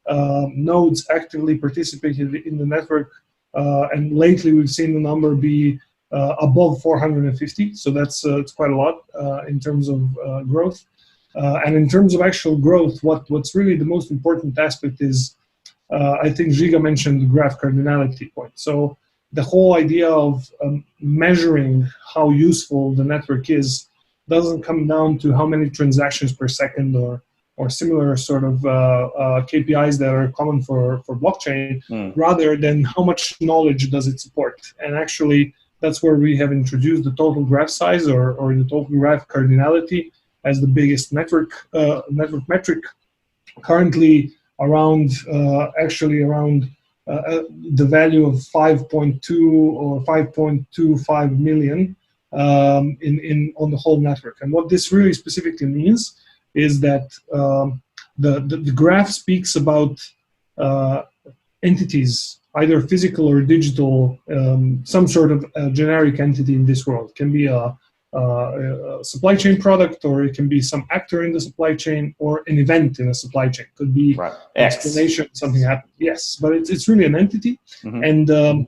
Speaker 2: nodes actively participating in the network, and lately we've seen the number be above 450. So that's it's quite a lot in terms of growth. And in terms of actual growth, what's really the most important aspect is, I think Ziga mentioned the graph cardinality point. So the whole idea of measuring how useful the network is doesn't come down to how many transactions per second or similar sort of KPIs that are common for blockchain, rather than how much knowledge does it support. And actually, that's where we have introduced the total graph size or the total graph cardinality as the biggest network metric. Currently, around the value of 5.2 or 5.25 million. On the whole network. And what this really specifically means is that the graph speaks about entities, either physical or digital, some sort of generic entity in this world. It can be a supply chain product, or it can be some actor in the supply chain, or an event in a supply chain. It could be an explanation, something happened. Yes, but it's really an entity, and a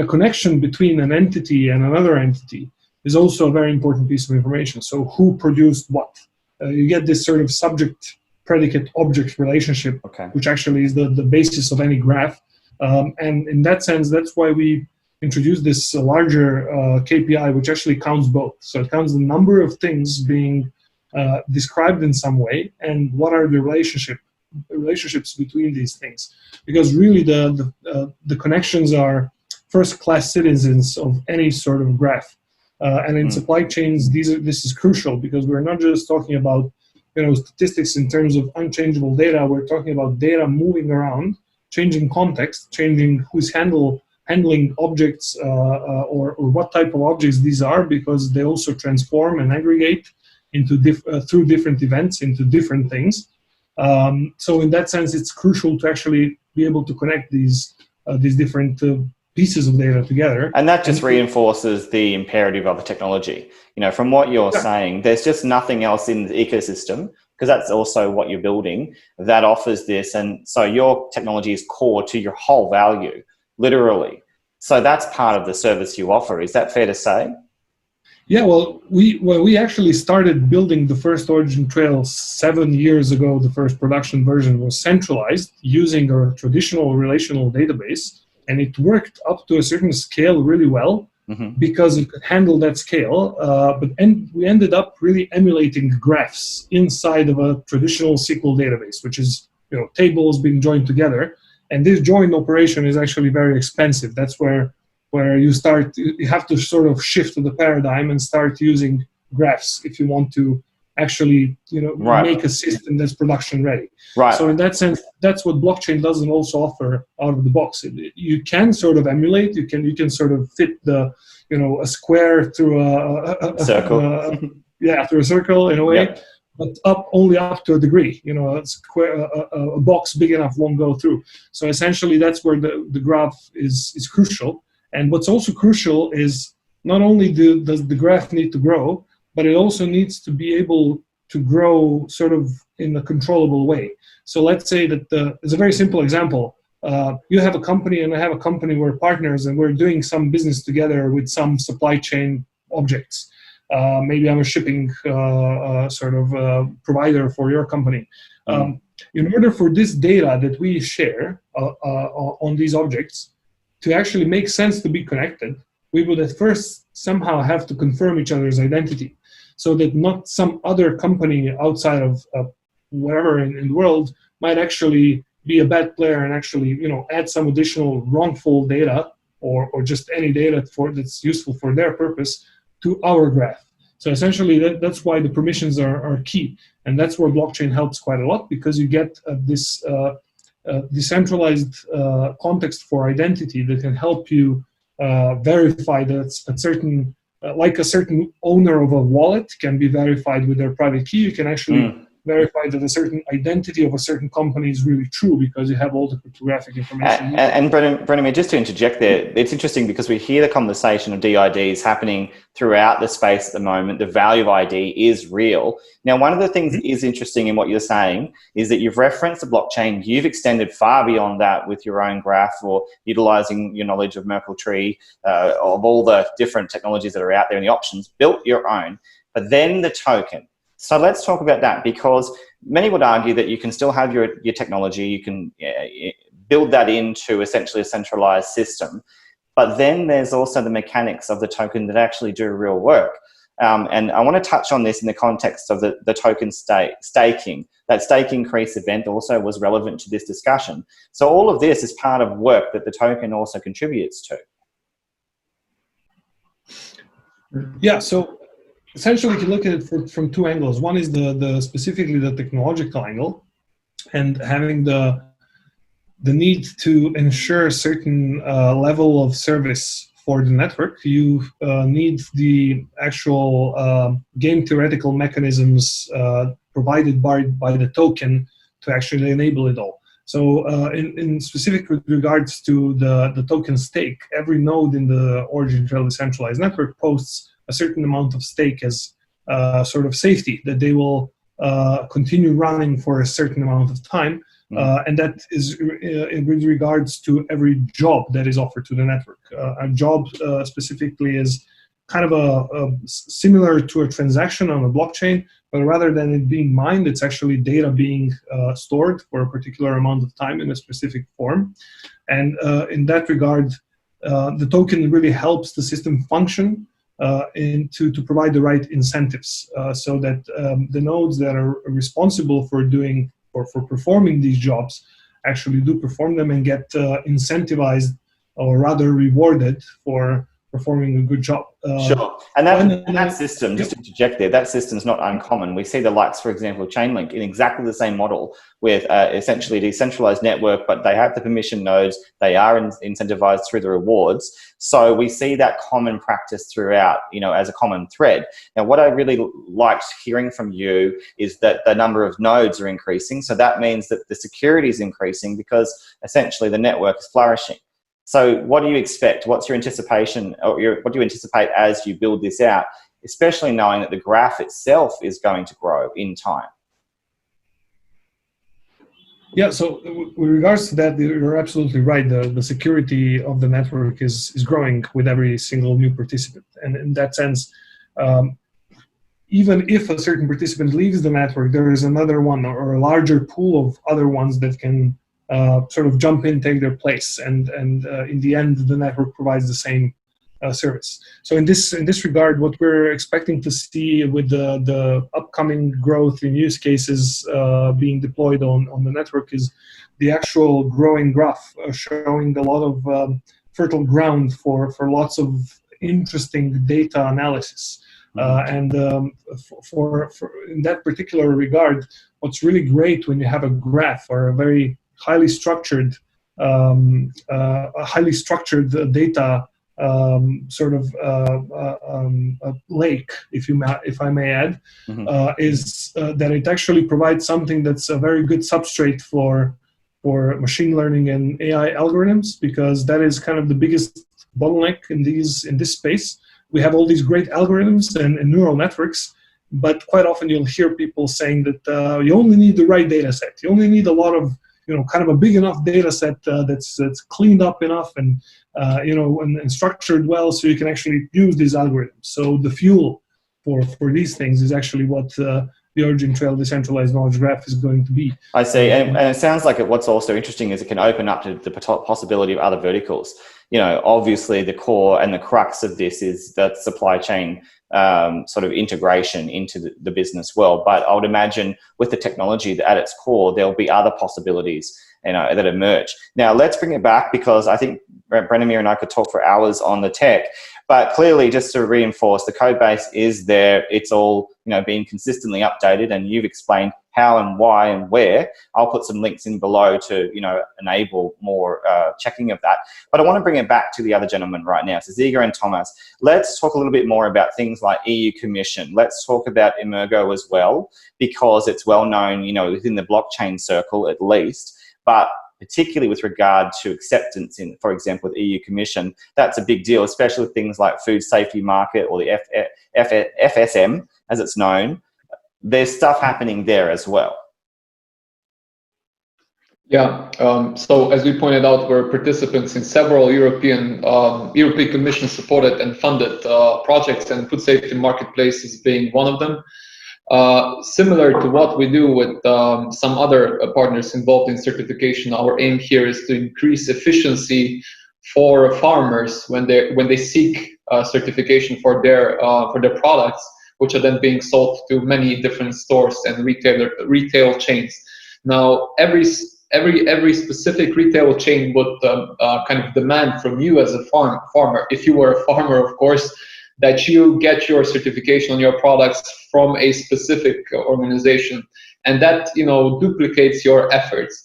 Speaker 2: connection between an entity and another entity is also a very important piece of information. So who produced what? You get this sort of subject, predicate, object relationship, which actually is the basis of any graph. And in that sense, that's why we introduced this larger KPI, which actually counts both. So it counts the number of things being described in some way, and what are the relationships between these things. Because really the connections are first-class citizens of any sort of graph. And in supply chains, this is crucial, because we're not just talking about statistics in terms of unchangeable data. We're talking about data moving around, changing context, changing whose handle handling objects or what type of objects these are, because they also transform and aggregate into through different events into different things. So in that sense, it's crucial to actually be able to connect these different pieces of data together.
Speaker 1: And that just reinforces the imperative of the technology. You know, from what you're saying, there's just nothing else in the ecosystem, because that's also what you're building, that offers this. And so your technology is core to your whole value, literally. So that's part of the service you offer. Is that fair to say?
Speaker 2: Yeah, well, we actually started building the first OriginTrail 7 years ago. The first production version was centralized using a traditional relational database, and it worked up to a certain scale really well because it could handle that scale. But we ended up really emulating graphs inside of a traditional SQL database, which is, you know, tables being joined together. And this join operation is actually very expensive. That's where you have to sort of shift to the paradigm and start using graphs if you want to actually, you know, make a system that's production ready. Right. So in that sense, that's what blockchain doesn't also offer out of the box. You can sort of emulate. You can sort of fit the, you know, a square through a circle. Through a circle in a way. But only up to a degree. You know, a box big enough won't go through. So essentially, that's where the graph is crucial. And what's also crucial is not only does the graph need to grow, but it also needs to be able to grow sort of in a controllable way. So let's say that it's a very simple example. You have a company and I have a company. We're partners and we're doing some business together with some supply chain objects. Maybe I'm a shipping provider for your company. In order for this data that we share on these objects to actually make sense to be connected, we would at first somehow have to confirm each other's identity, so that not some other company outside of wherever in the world might actually be a bad player and actually, you know, add some additional wrongful data or just any data that's useful for their purpose to our graph. So essentially, that's why the permissions are key, and that's where blockchain helps quite a lot, because you get this decentralized context for identity that can help you verify that a certain, like a certain owner of a wallet can be verified with their private key. You can actually verify that a certain identity of a certain company is really true because you have all the cryptographic information.
Speaker 1: And Branimir, just to interject there, it's interesting because we hear the conversation of DIDs happening throughout the space at the moment. The value of ID is real. Now, one of the things that is interesting in what you're saying is that you've referenced the blockchain. You've extended far beyond that with your own graph, or utilizing your knowledge of Merkle tree, of all the different technologies that are out there and the options, built your own. But then the token. So let's talk about that, because many would argue that you can still have your technology, you can build that into essentially a centralized system, but then there's also the mechanics of the token that actually do real work. And I want to touch on this in the context of the token staking. That stake increase event also was relevant to this discussion. So all of this is part of work that the token also contributes to.
Speaker 2: Yeah, so essentially, you can look at it from two angles. One is specifically the technological angle, and having the need to ensure a certain level of service for the network. You need the actual game theoretical mechanisms provided by the token to actually enable it all. So in specific with regards to the token stake, every node in the OriginTrail Decentralized Network posts a certain amount of stake as sort of safety, that they will continue running for a certain amount of time. And that is with regards to every job that is offered to the network. A job specifically is kind of a similar to a transaction on a blockchain, but rather than it being mined, it's actually data being stored for a particular amount of time in a specific form. And in that regard, the token really helps the system function to provide the right incentives, so that the nodes that are responsible for doing or for performing these jobs actually do perform them and get incentivized, or rather rewarded for performing a good job.
Speaker 1: Sure. And that system, just to interject there, that system's not uncommon. We see the likes, for example, Chainlink in exactly the same model with essentially a decentralized network, but they have the permission nodes. They are incentivized through the rewards. So we see that common practice throughout, as a common thread. Now, what I really liked hearing from you is that the number of nodes are increasing. So that means that the security is increasing because essentially the network is flourishing. So what do you expect? What's your anticipation, or what do you anticipate as you build this out, especially knowing that the graph itself is going to grow in time?
Speaker 2: Yeah, so with regards to that, you're absolutely right. The security of the network is growing with every single new participant. And in that sense, even if a certain participant leaves the network, there is another one or a larger pool of other ones that can sort of jump in, take their place, and in the end, the network provides the same service. So in this regard, what we're expecting to see with the upcoming growth in use cases being deployed on the network is the actual growing graph, showing a lot of fertile ground for lots of interesting data analysis. And for in that particular regard, what's really great when you have a graph or a very highly structured data sort of lake, if I may add, is that it actually provides something that's a very good substrate for machine learning and AI algorithms, because that is kind of the biggest bottleneck in this space. We have all these great algorithms and neural networks, but quite often you'll hear people saying that you only need the right data set. You only need a lot of, kind of a big enough data set that's cleaned up enough and, and structured well, so you can actually use these algorithms. So the fuel for these things is actually what the OriginTrail Decentralized Knowledge Graph is going to be. I
Speaker 1: see. And it sounds like what's also interesting is it can open up to the possibility of other verticals. Obviously the core and the crux of this is that supply chain sort of integration into the business world. But I would imagine with the technology at its core, there'll be other possibilities that emerge. Now, let's bring it back, because I think Branimir and I could talk for hours on the tech. But clearly, just to reinforce, the code base is there. It's all being consistently updated, and you've explained how and why and where. I'll put some links in below to enable more checking of that. But I want to bring it back to the other gentlemen right now. So Ziga and Tomaz, let's talk a little bit more about things like EUCommision. Let's talk about Emurgo as well, because it's well known, within the blockchain circle at least. But particularly with regard to acceptance in, for example, with EUCommision, that's a big deal, especially with things like food safety market, or the FSM, as it's known. There's stuff happening there as well.
Speaker 4: Yeah, so as we pointed out, we're participants in several European Commission supported and funded projects, and food safety marketplace is being one of them. Similar to what we do with some other partners involved in certification, our aim here is to increase efficiency for farmers when they seek certification for their products, which are then being sold to many different stores and retail chains. Now, every specific retail chain would kind of demand from you as a farmer, if you were a farmer, of course, that you get your certification on your products from a specific organization, and that duplicates your efforts.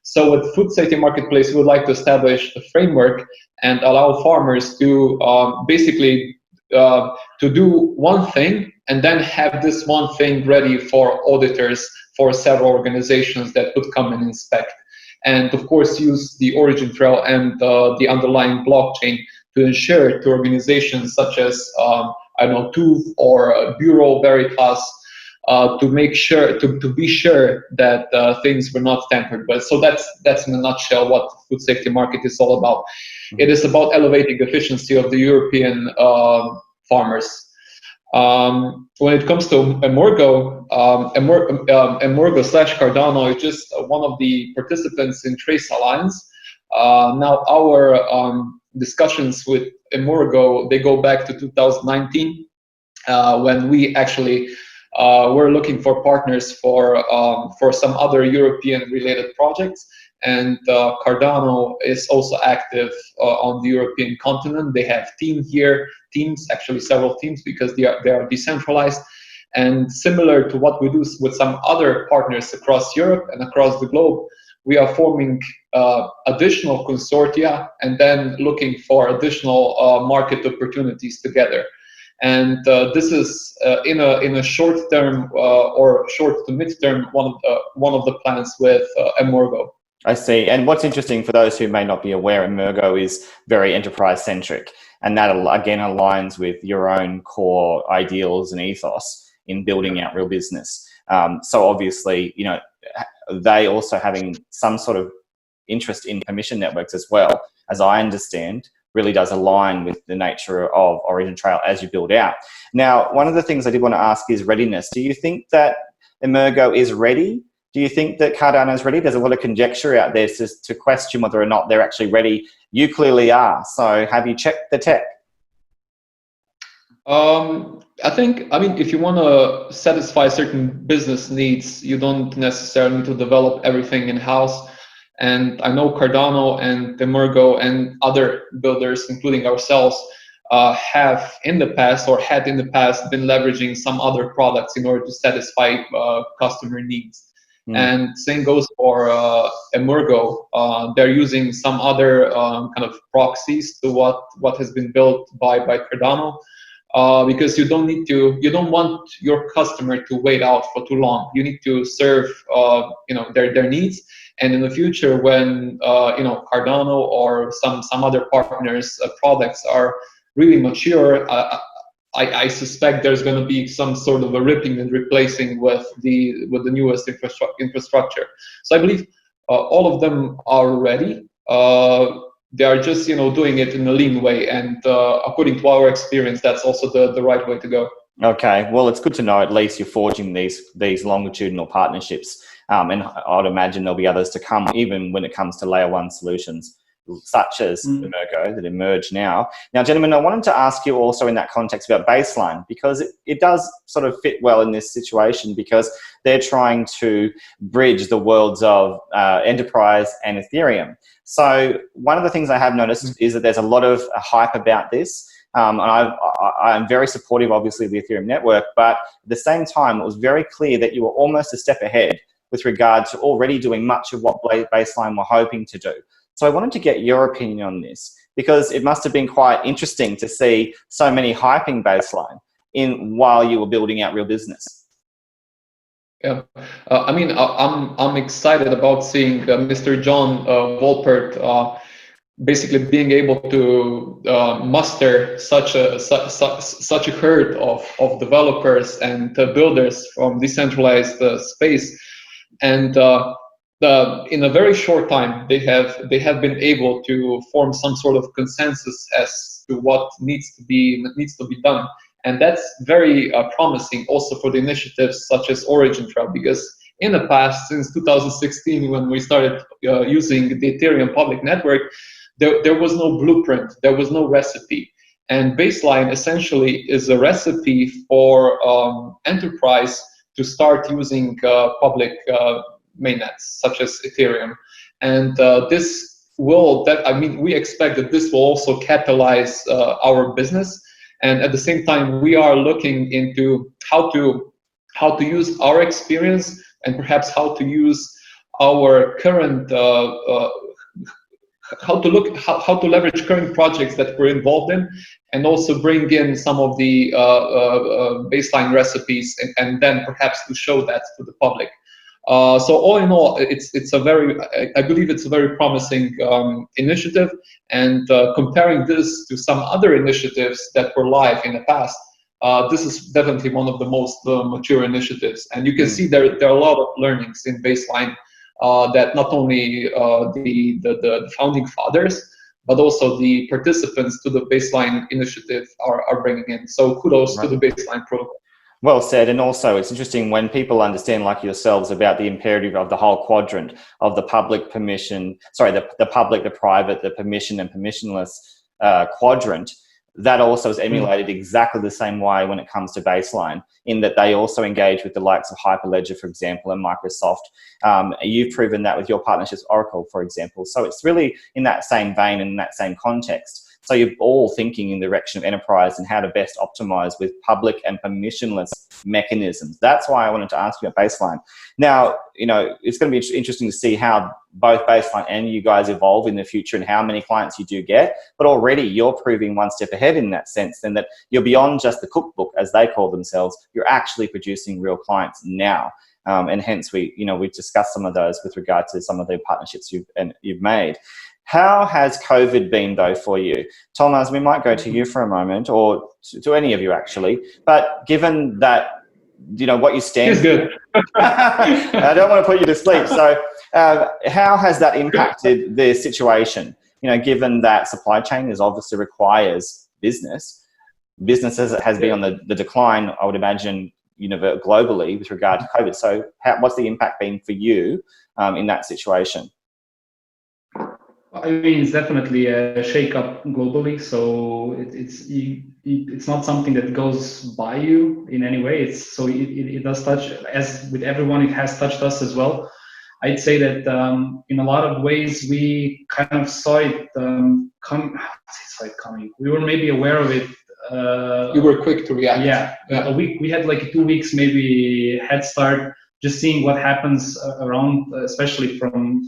Speaker 4: So with Food Safety Marketplace, we would like to establish a framework and allow farmers to basically to do one thing, and then have this one thing ready for auditors for several organizations that would come and inspect, and of course use the OriginTrail and the underlying blockchain to ensure to organizations such as TÜV or Bureau Veritas to make sure to be sure that things were not tampered with. So that's in a nutshell what the food safety market is all about. It is about elevating efficiency of the European farmers. When it comes to Emurgo, Emurgo/Cardano is just one of the participants in Trace Alliance. Now our discussions with Emurgo, they go back to 2019, when we actually were looking for partners for some other European related projects, and Cardano is also active on the European continent. They have teams, actually several teams, because they are decentralized. And similar to what we do with some other partners across Europe and across the globe, we are forming additional consortia and then looking for additional market opportunities together. And this is in a short term or short to mid term one of the plans with Emurgo.
Speaker 1: I see. And what's interesting for those who may not be aware, Emurgo is very enterprise centric, and that again aligns with your own core ideals and ethos in building out real business. So obviously, you know, they also having some sort of interest in permission networks as well, as I understand, really does align with the nature of OriginTrail as you build out. Now, one of the things I did want to ask is readiness. Do you think that Emurgo is ready? Do you think that Cardano is ready? There's a lot of conjecture out there to question whether or not they're actually ready. You clearly are. So have you checked the tech?
Speaker 4: I mean, if you want to satisfy certain business needs, you don't necessarily need to develop everything in-house. And I know Cardano and Emurgo and other builders, including ourselves, have in the past or had in the past been leveraging some other products in order to satisfy customer needs. And same goes for Emurgo. They're using some other kind of proxies to what has been built by Cardano. Because you don't want your customer to wait out for too long. You need to serve, their needs. And in the future, when Cardano or some other partners' products are really mature, I suspect there's going to be some sort of a ripping and replacing with the newest infrastructure. So I believe all of them are ready. They are just doing it in a lean way, and according to our experience, that's also the right way to go.
Speaker 1: Okay, well, it's good to know at least you're forging these longitudinal partnerships, and I'd imagine there'll be others to come, even when it comes to layer one solutions such as Emurgo that emerge now. Now, gentlemen, I wanted to ask you also in that context about Baseline, because it does sort of fit well in this situation, because they're trying to bridge the worlds of enterprise and Ethereum. So one of the things I have noticed is that there's a lot of hype about this. And I'm very supportive, obviously, of the Ethereum network, but at the same time, it was very clear that you were almost a step ahead with regard to already doing much of what Baseline were hoping to do. So I wanted to get your opinion on this, because it must have been quite interesting to see so many hyping Baseline while you were building out real business.
Speaker 4: Yeah, I mean, I'm excited about seeing Mr. John Volpert basically being able to muster such a herd of developers and builders from decentralized space, and in a very short time they have been able to form some sort of consensus as to what needs to be done. And that's very promising also for the initiatives such as OriginTrail, because in the past, since 2016, when we started using the Ethereum public network, there was no blueprint, there was no recipe. And Baseline essentially is a recipe for enterprise to start using public mainnets such as Ethereum. And we expect that this will also catalyze our business. And at the same time, we are looking into how to use our experience and perhaps how to use our current how to leverage current projects that we're involved in, and also bring in some of the Baseline recipes, and then perhaps to show that to the public. So all in all, I believe it's a very promising initiative, and comparing this to some other initiatives that were live in the past, this is definitely one of the most mature initiatives. And you can see there are a lot of learnings in Baseline that not only the founding fathers, but also the participants to the Baseline initiative are bringing in. So kudos to the Baseline protocol.
Speaker 1: Well said. And also it's interesting when people understand, like yourselves, about the imperative of the whole quadrant of the public permission, the public, the private, the permission and permissionless quadrant. that also is emulated exactly the same way when it comes to Baseline, in that they also engage with the likes of Hyperledger, for example, and Microsoft. You've proven that with your partnerships, Oracle, for example. So it's really in that same vein and in that same context. So you're all thinking in the direction of enterprise and how to best optimize with public and permissionless mechanisms. That's why I wanted to ask you about Baseline. Now, you know, it's going to be interesting to see how both Baseline and you guys evolve in the future and how many clients you do get. But already you're proving one step ahead in that sense, and that you're beyond just the cookbook, as they call themselves. You're actually producing real clients now. And hence we've discussed some of those with regard to some of the partnerships you've made. How has COVID been, though, for you? Tomaz, we might go to you for a moment, or to any of you, actually. But given that, you know, what you stand for...
Speaker 3: good.
Speaker 1: I don't want to put you to sleep. So how has that impacted the situation? You know, given that supply chain is obviously requires business as it has been on the decline, I would imagine, you know, globally with regard to COVID. So what's the impact been for you in that situation?
Speaker 3: I mean, it's definitely a shake-up globally. So it's not something that goes by you in any way. It does touch, as with everyone, it has touched us as well. I'd say that in a lot of ways we kind of saw it coming. We were maybe aware of it.
Speaker 4: You were quick to react.
Speaker 3: Yeah. A week. We had like 2 weeks maybe head start, just seeing what happens around, especially from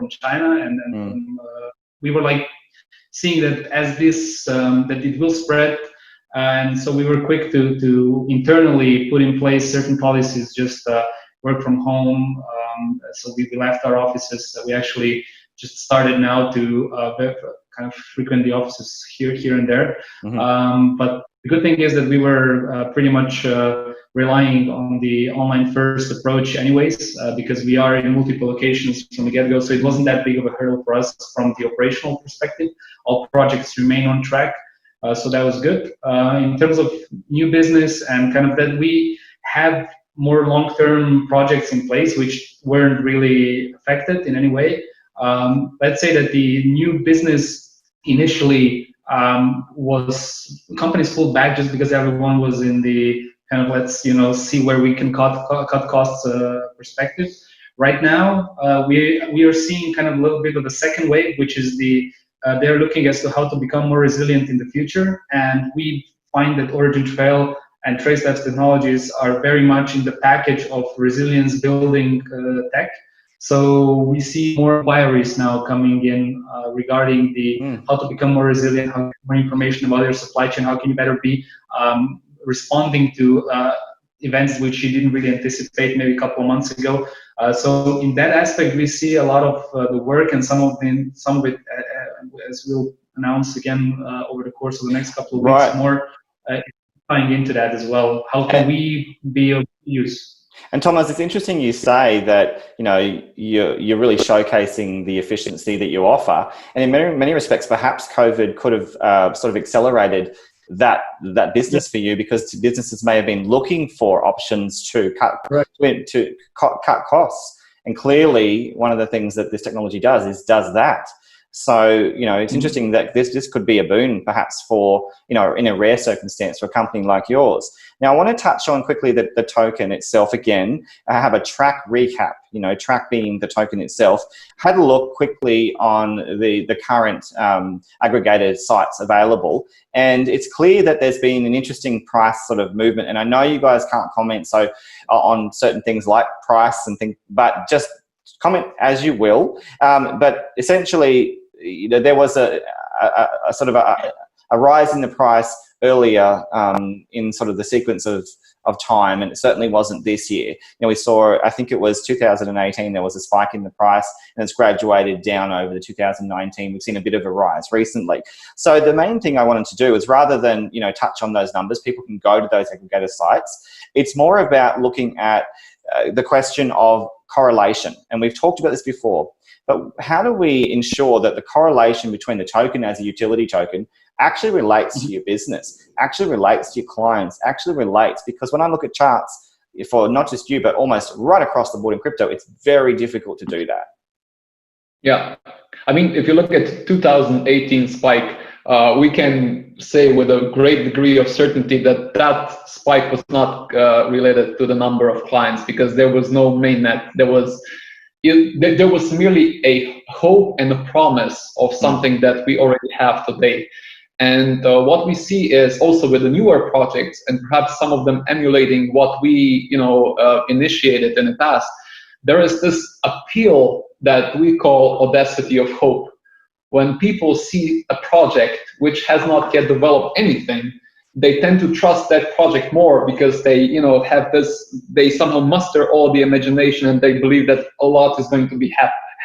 Speaker 3: China, and we were like seeing that as this that it will spread, and so we were quick to internally put in place certain policies, just work from home. So we left our offices. We actually just started now to kind of frequent the offices here and there. But the good thing is that we were pretty much relying on the online first approach anyways, because we are in multiple locations from the get-go, so it wasn't that big of a hurdle for us from the operational perspective. All projects remain on track, so that was good. In terms of new business and kind of that, we have more long-term projects in place which weren't really affected in any way. Let's say that the new business initially was companies pulled back just because everyone was in the kind of let's see where we can cut costs perspective. Right now, we are seeing kind of a little bit of the second wave, which is they're looking as to how to become more resilient in the future, and we find that OriginTrail and Tracelabs technologies are very much in the package of resilience building tech. So we see more inquiries now coming in regarding how to become more resilient, how to get more information about your supply chain, how can you better be responding to events which you didn't really anticipate maybe a couple of months ago. So in that aspect, we see a lot of the work, and some of it, as we'll announce again over the course of the next couple of weeks, more tying into that as well. How can we be of use?
Speaker 1: And Tomaz, it's interesting you say that you're really showcasing the efficiency that you offer, and in many respects, perhaps COVID could have sort of accelerated that business for you, because businesses may have been looking for options to cut costs, and clearly one of the things that this technology does that. So, it's interesting that this could be a boon perhaps for, in a rare circumstance for a company like yours. Now, I want to touch on quickly the token itself again. I have a TRAC recap, TRAC being the token itself. Had a look quickly on the current aggregated sites available, and it's clear that there's been an interesting price sort of movement. And I know you guys can't comment on certain things like price and things, but just comment as you will. But essentially, there was a sort of a rise in the price earlier in sort of the sequence of time, and it certainly wasn't this year. We saw, I think it was 2018, there was a spike in the price, and it's graduated down over the 2019. We've seen a bit of a rise recently. So the main thing I wanted to do is, rather than touch on those numbers, people can go to those aggregator sites. It's more about looking at the question of correlation, and we've talked about this before, but how do we ensure that the correlation between the token as a utility token actually relates to your business, actually relates to your clients, actually relates? Because when I look at charts for not just you, but almost right across the board in crypto, it's very difficult to do that.
Speaker 4: Yeah, I mean, if you look at 2018 spike, we can say with a great degree of certainty that that spike was not related to the number of clients, because there was no mainnet. There was merely a hope and a promise of something that we already have today. And what we see is also with the newer projects, and perhaps some of them emulating what we initiated in the past, there is this appeal that we call audacity of hope. When people see a project which has not yet developed anything, they tend to trust that project more, because they have this, they somehow muster all the imagination, and they believe that a lot is going to be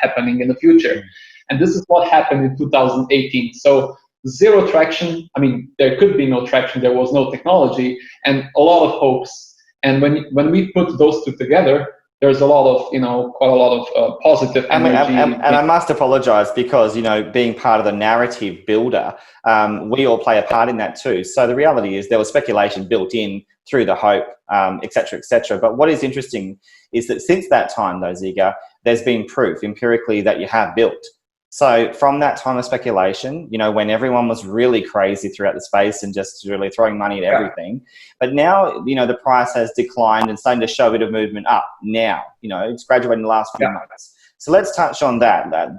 Speaker 4: happening in the future. And this is what happened in 2018. So zero traction. I mean, there could be no traction. There was no technology, and a lot of hopes. And when we put those two together, there's a lot of, quite a lot of positive energy.
Speaker 1: And I must apologize, because, being part of the narrative builder, we all play a part in that too. So the reality is there was speculation built in through the hope, et cetera, et cetera. But what is interesting is that since that time, though, Ziga, there's been proof empirically that you have built. So from that time of speculation, when everyone was really crazy throughout the space and just really throwing money at everything, but now, the price has declined and starting to show a bit of movement up now, it's graduated in the last few months. So let's touch on that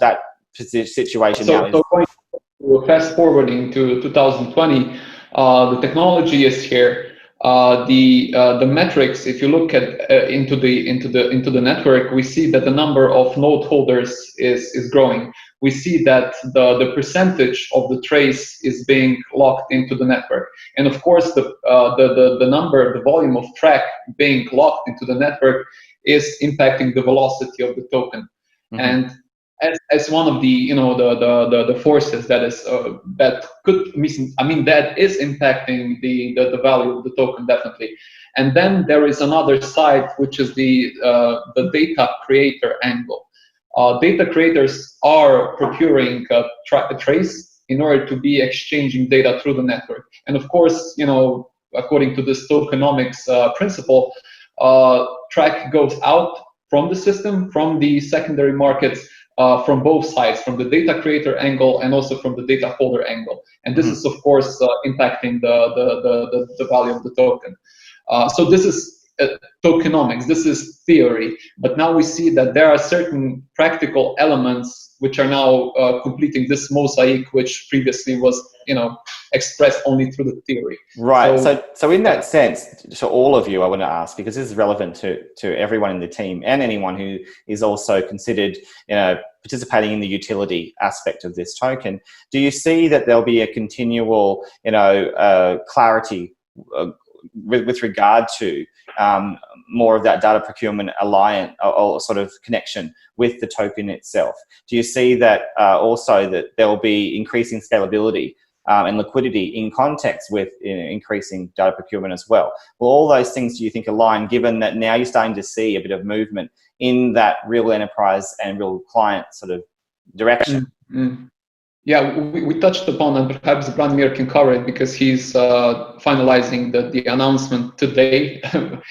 Speaker 1: situation now.
Speaker 4: So going fast forwarding to 2020, the technology is here. The metrics, if you look at into the network, we see that the number of node holders is growing. We see that the percentage of the trace is being locked into the network, and of course the volume of TRAC being locked into the network is impacting the velocity of the token. And as one of the the forces that is that is impacting the value of the token, definitely. And then there is another side, which is the data creator angle. Data creators are procuring a trace in order to be exchanging data through the network. And of course, according to this tokenomics principle, TRAC goes out from the system, from the secondary markets, from both sides, from the data creator angle and also from the data holder angle. And this is, of course, impacting the value of the token. So this is tokenomics, this is theory, but now we see that there are certain practical elements which are now completing this mosaic, which previously was, expressed only through the theory.
Speaker 1: Right. So in that sense, to all of you, I want to ask, because this is relevant to everyone in the team and anyone who is also considered, participating in the utility aspect of this token. Do you see that there'll be a continual, clarity with regard to more of that data procurement alliance or sort of connection with the token itself? Do you see that also that there will be increasing scalability and liquidity in context with increasing data procurement as well? Well, all those things, do you think, align, given that now you're starting to see a bit of movement in that real enterprise and real client sort of direction?
Speaker 4: Yeah, we touched upon, and perhaps Branimir can cover it, because he's finalizing the announcement today, and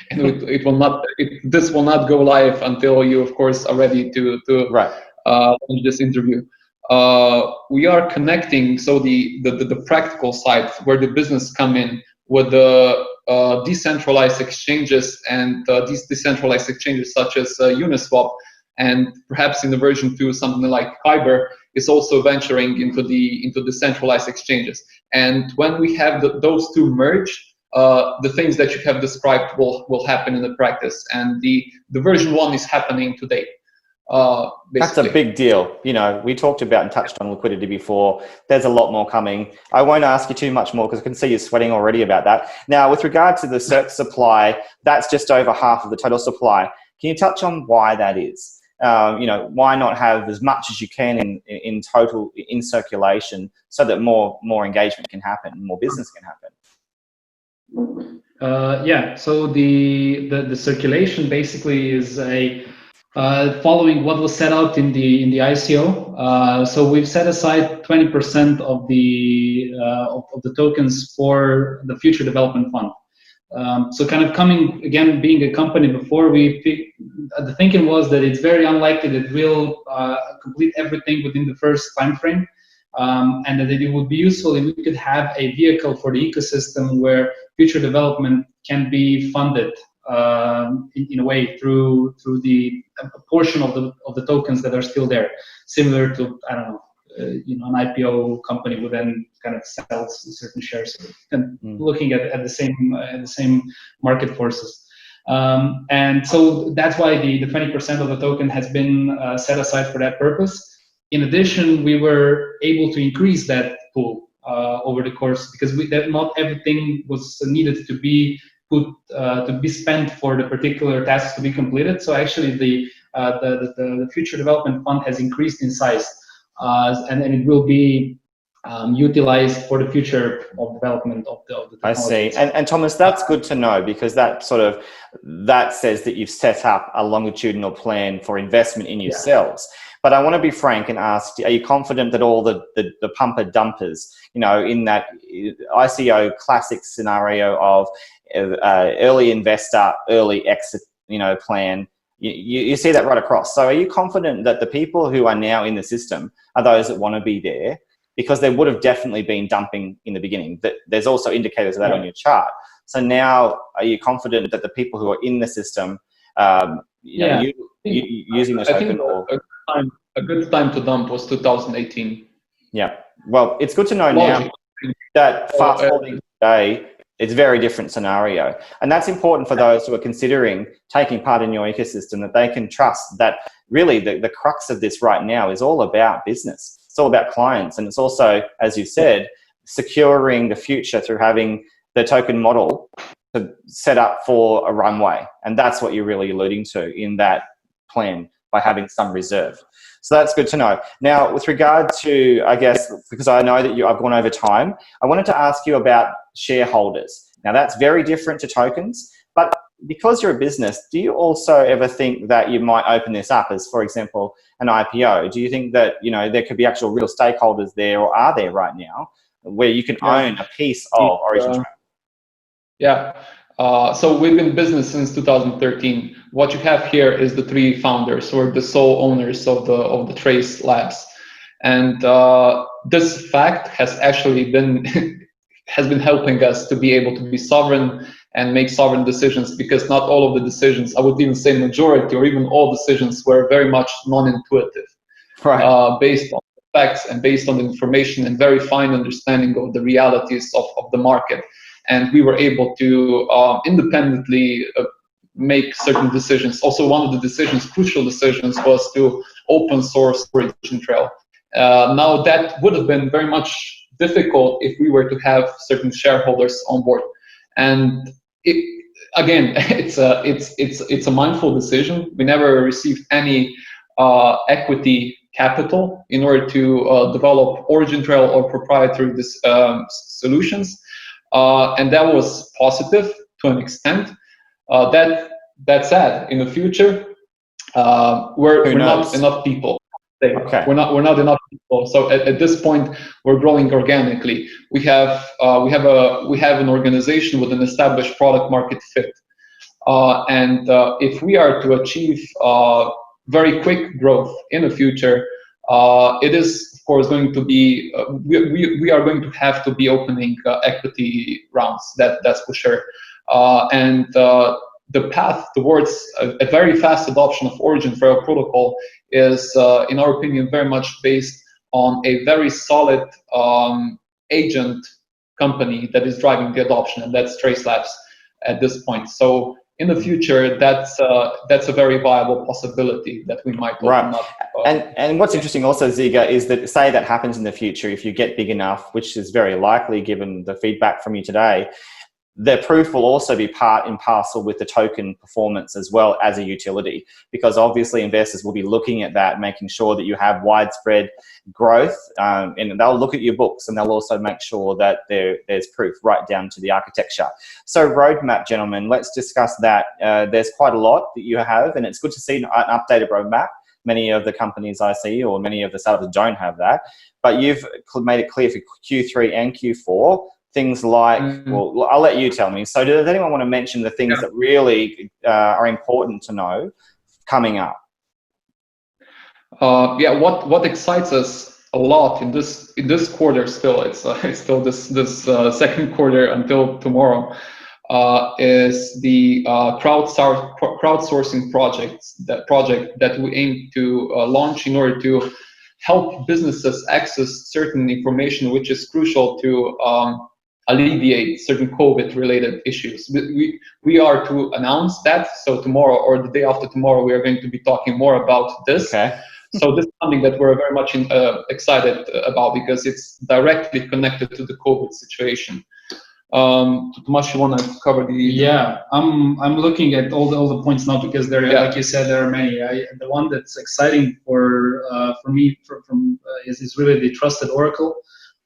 Speaker 4: this will not go live until you, of course, are ready to launch this interview. We are connecting, so the practical side where the business come in with the decentralized exchanges, and these decentralized exchanges such as Uniswap, and perhaps in the version 2 something like Kyber is also venturing into the decentralized exchanges. And when we have those two merge, the things that you have described will happen in the practice, and the version 1 is happening today.
Speaker 1: That's a big deal. We talked about and touched on liquidity before. There's a lot more coming. I won't ask you too much more, because I can see you sweating already about that. Now, with regard to the CERC supply, that's just over half of the total supply. Can you touch on why that is? Why not have as much as you can in total in circulation, so that more engagement can happen, more business can happen?
Speaker 3: So the circulation basically is following what was set out in the ICO. So we've set aside 20% of the tokens for the Future Development Fund. So kind of coming, again, being a company before, the thinking was that it's very unlikely that we'll complete everything within the first time frame. and that it would be useful if we could have a vehicle for the ecosystem where future development can be funded in a way through a portion of the tokens that are still there, similar to, I don't know, an IPO company would then kind of sell certain shares, and looking at the same market forces. And so that's why the 20% of the token has been set aside for that purpose. In addition, we were able to increase that pool over the course, because not everything was needed to be spent for the particular tasks to be completed. So actually, the Future Development Fund has increased in size, and it will be utilized for the future of development of the technology.
Speaker 1: I see. And Tomaz, that's good to know, because that says that you've set up a longitudinal plan for investment in yourselves. But I want to be frank and ask, are you confident that all the pumper dumpers, in that ICO classic scenario of early investor, early exit, plan, you see that right across. So are you confident that the people who are now in the system are those that want to be there? Because there would have definitely been dumping in the beginning. There's also indicators of that on your chart. So now, are you confident that the people who are in the system, using the token?
Speaker 4: A good time to dump was 2018.
Speaker 1: Yeah. Well, it's good to know now that fast forwarding today, it's a very different scenario. And that's important for those who are considering taking part in your ecosystem, that they can trust that really the crux of this right now is all about business. It's all about clients. And it's also, as you said, securing the future through having the token model to set up for a runway. And that's what you're really alluding to in that plan, by having some reserve. So that's good to know. Now, with regard to, I guess, because I know that I've gone over time, I wanted to ask you about shareholders. Now, that's very different to tokens, but because you're a business, do you also ever think that you might open this up as, for example, an IPO? Do you think that, there could be actual real stakeholders there, or are there right now, where you can own a piece of OriginTrail?
Speaker 4: Yeah. So we've been in business since 2013. What you have here is the three founders, or the sole owners of the Trace Labs, and this fact has actually been helping us to be able to be sovereign and make sovereign decisions, because not all of the decisions, I would even say majority or even all decisions, were very much non-intuitive,
Speaker 1: right?
Speaker 4: Based on facts and based on the information and very fine understanding of the realities of the market. And we were able to independently make certain decisions. Also, one of the decisions, crucial decisions, was to open source OriginTrail. Now, that would have been very much difficult if we were to have certain shareholders on board. And it's a mindful decision. We never received any equity capital in order to develop OriginTrail or proprietary solutions. And that was positive to an extent. That said, in the future, we're not enough people.
Speaker 1: Okay.
Speaker 4: We're not enough people. So at this point, we're growing organically. We have an organization with an established product market fit, and if we are to achieve very quick growth in the future, it is, of course, going to be we are going to have to be opening equity rounds. That's for sure. And the path towards a very fast adoption of OriginTrail protocol is, in our opinion, very much based on a very solid agent company that is driving the adoption, and that's Trace Labs at this point. So in the future, that's a very viable possibility that we might open up.
Speaker 1: And what's interesting also, Ziga, is that, say that happens in the future, if you get big enough, which is very likely given the feedback from you today, the proof will also be part and parcel with the token performance as well as a utility, because obviously investors will be looking at that, making sure that you have widespread growth, and they'll look at your books, and they'll also make sure that there's proof right down to the architecture. So roadmap, gentlemen, let's discuss that. There's quite a lot that you have, and it's good to see an updated roadmap. Many of the companies I see, or many of the startups, don't have that, but you've made it clear for Q3 and Q4. Things like, well, I'll let you tell me. So does anyone want to mention the things that really are important to know coming up?
Speaker 4: What excites us a lot in this quarter still. It's still this second quarter until tomorrow. Is the crowdsourcing project that we aim to launch in order to help businesses access certain information which is crucial to alleviate certain COVID-related issues. We are to announce that, so tomorrow or the day after tomorrow we are going to be talking more about this.
Speaker 1: Okay.
Speaker 4: So this is something that we're very much excited about because it's directly connected to the COVID situation. Tomaz, you want to cover the?
Speaker 3: Yeah, I'm looking at all the points now because there, like you said, there are many. The one that's exciting for me is really the trusted oracle.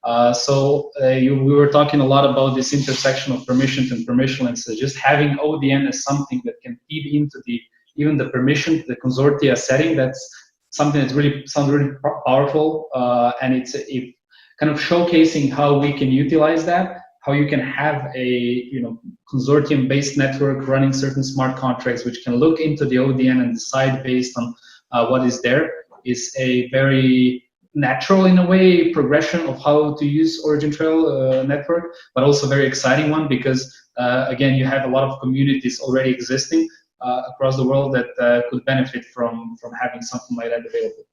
Speaker 3: We were talking a lot about this intersection of permissions and permissionless. So just having ODN as something that can feed into even the permission, the consortia setting. That's something that sounds really powerful, and it's kind of showcasing how we can utilize that. How you can have a consortium-based network running certain smart contracts, which can look into the ODN and decide based on what is there, is a very natural, in a way, progression of how to use OriginTrail network, but also very exciting one because again, you have a lot of communities already existing across the world that could benefit from having something like that available.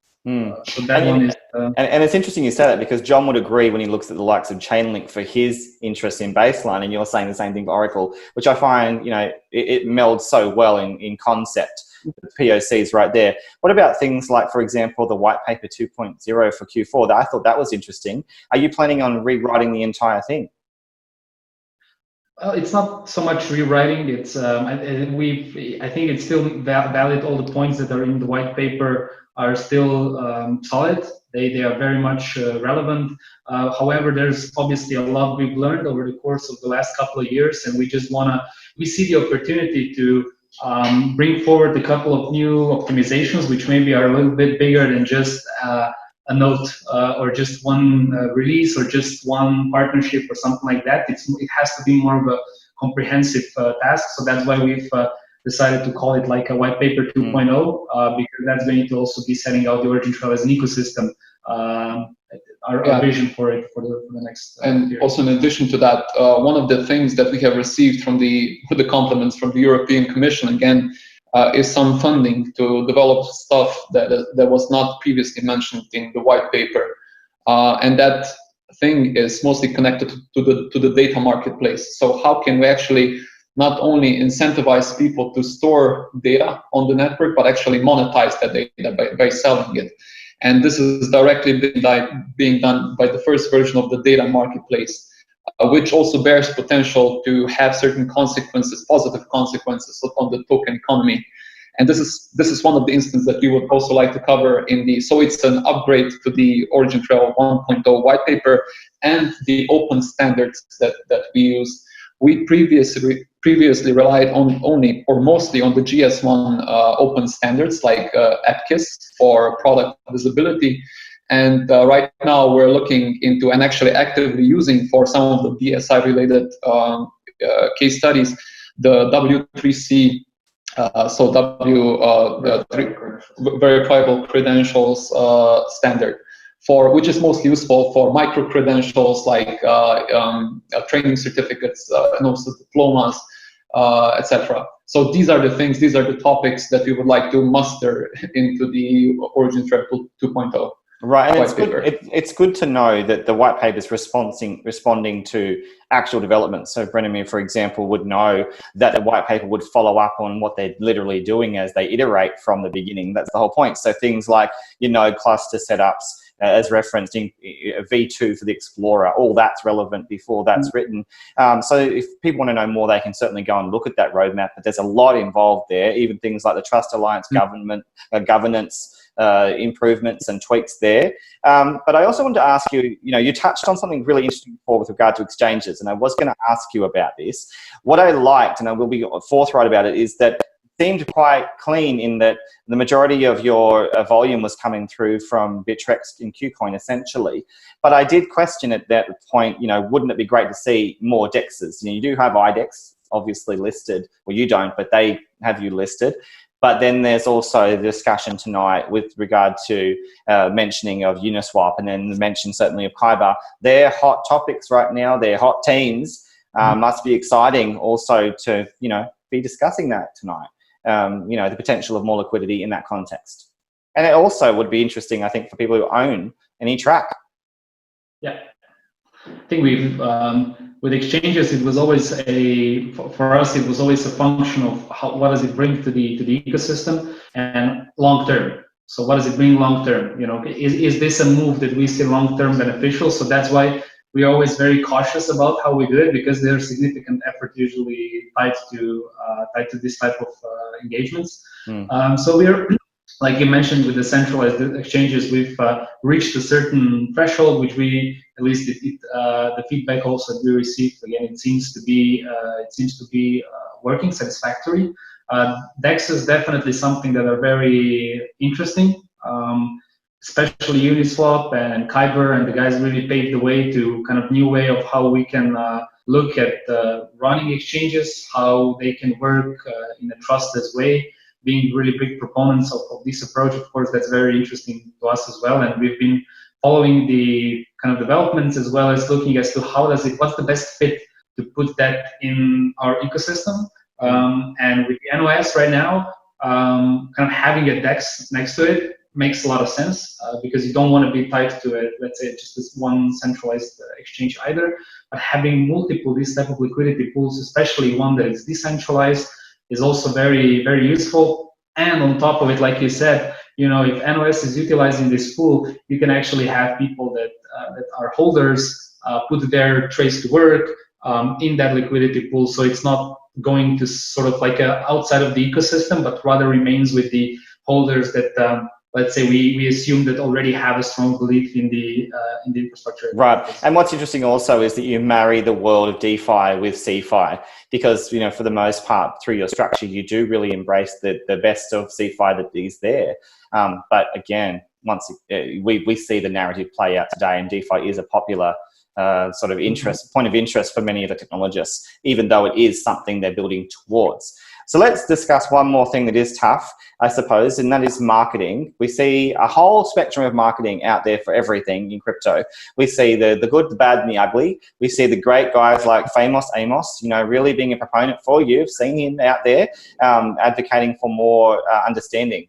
Speaker 3: So that one is...
Speaker 1: and it's interesting you say that because John would agree when he looks at the likes of Chainlink for his interest in baseline, and you're saying the same thing for Oracle, which I find, it melds so well in concept. The POCs right there. What about things like, for example, the white paper 2.0 for Q4? I thought that was interesting. Are you planning on rewriting the entire thing?
Speaker 3: It's not so much rewriting. It's I think it's still valid. All the points that are in the white paper are still solid. They are very much relevant. However, there's obviously a lot we've learned over the course of the last couple of years, and we see the opportunity to bring forward a couple of new optimizations, which maybe are a little bit bigger than just a note or just one release or just one partnership or something like that. It has to be more of a comprehensive task. So that's why we've decided to call it like a white paper 2.0 because that's going to also be setting out the OriginTrail as an ecosystem. Our vision for it for the next
Speaker 4: year. Also, in addition to that, one of the things that we have received from the compliments from the European Commission again is some funding to develop stuff that was not previously mentioned in the white paper, and that thing is mostly connected to the data marketplace. So how can we actually not only incentivize people to store data on the network, but actually monetize that data by selling it? And this is directly being done by the first version of the data marketplace, which also bears potential to have certain consequences, positive consequences on the token economy. And this is one of the instances that we would also like to cover so it's an upgrade to the OriginTrail 1.0 white paper and the open standards that we use. We previously relied only or mostly on the GS1 open standards like ATKIS for product visibility. And right now we're looking into and actually actively using for some of the DSI related case studies, the W3C, verifiable credentials standard, which is most useful for micro credentials like training certificates and also diplomas, etc. So these are the topics that we would like to muster into the OriginTrail 2.0.
Speaker 1: Right, and it's good to know that the white paper is responding to actual developments. So Branimir, for example, would know that the white paper would follow up on what they're literally doing as they iterate from the beginning. That's the whole point. So things like your node cluster setups, as referenced in V2 for the Explorer, all that's relevant before that's written. So if people want to know more, they can certainly go and look at that roadmap. But there's a lot involved there, even things like the Trust Alliance governance. Improvements and tweaks there. But I also wanted to ask you, you touched on something really interesting before with regard to exchanges, and I was going to ask you about this. What I liked, and I will be forthright about it, is that it seemed quite clean in that the majority of your volume was coming through from Bittrex and KuCoin, essentially. But I did question at that point, wouldn't it be great to see more DEXs? You do have IDEX obviously listed, well, you don't, but they have you listed. But then there's also the discussion tonight with regard to mentioning of Uniswap, and then the mention certainly of Kyber. They're hot topics right now. They're hot teams. Must be exciting also to, you know, be discussing that tonight. You know, the potential of more liquidity in that context. And it also would be interesting, I think, for people who own any TRAC.
Speaker 3: Yeah, I think we've with exchanges, it was always for us, it was always a function of what does it bring to the ecosystem and long term. So what does it bring long term? You know, is this a move that we see long term beneficial? So that's why we're always very cautious about how we do it, because there's significant effort usually tied to this type of engagements. So we're, like you mentioned, with the centralized exchanges, we've reached a certain threshold, which we, at least the feedback also that we received, again, it seems to be working satisfactory. DEX is definitely something that are very interesting, especially Uniswap and Kyber, and the guys really paved the way to kind of new way of how we can look at running exchanges, how they can work in a trusted way. Being really big proponents of this approach, of course, that's very interesting to us as well. And we've been following the kind of developments, as well as looking as to what's the best fit to put that in our ecosystem. And with the NOS right now, kind of having a DEX next to it makes a lot of sense, because you don't want to be tied to it, let's say, just this one centralized exchange either. But having multiple these type of liquidity pools, especially one that is decentralized, is also very, very useful. And on top of it, like you said, you know, if NOS is utilizing this pool, you can actually have people that are holders put their trace to work in that liquidity pool. So it's not going to sort of like outside of the ecosystem, but rather remains with the holders that, let's say, we assume that already have a strong belief in the infrastructure.
Speaker 1: Right. And what's interesting also is that you marry the world of DeFi with CeFi, because, you know, for the most part, through your structure, you do really embrace the best of CeFi that is there. But again, once we see the narrative play out today, and DeFi is a popular sort of point of interest for many of the technologists, even though it is something they're building towards. So let's discuss one more thing that is tough, I suppose, and that is marketing. We see a whole spectrum of marketing out there for everything in crypto. We see the good, the bad, and the ugly. We see the great guys like Famous Amos, you know, really being a proponent for you. I've seen him out there advocating for more understanding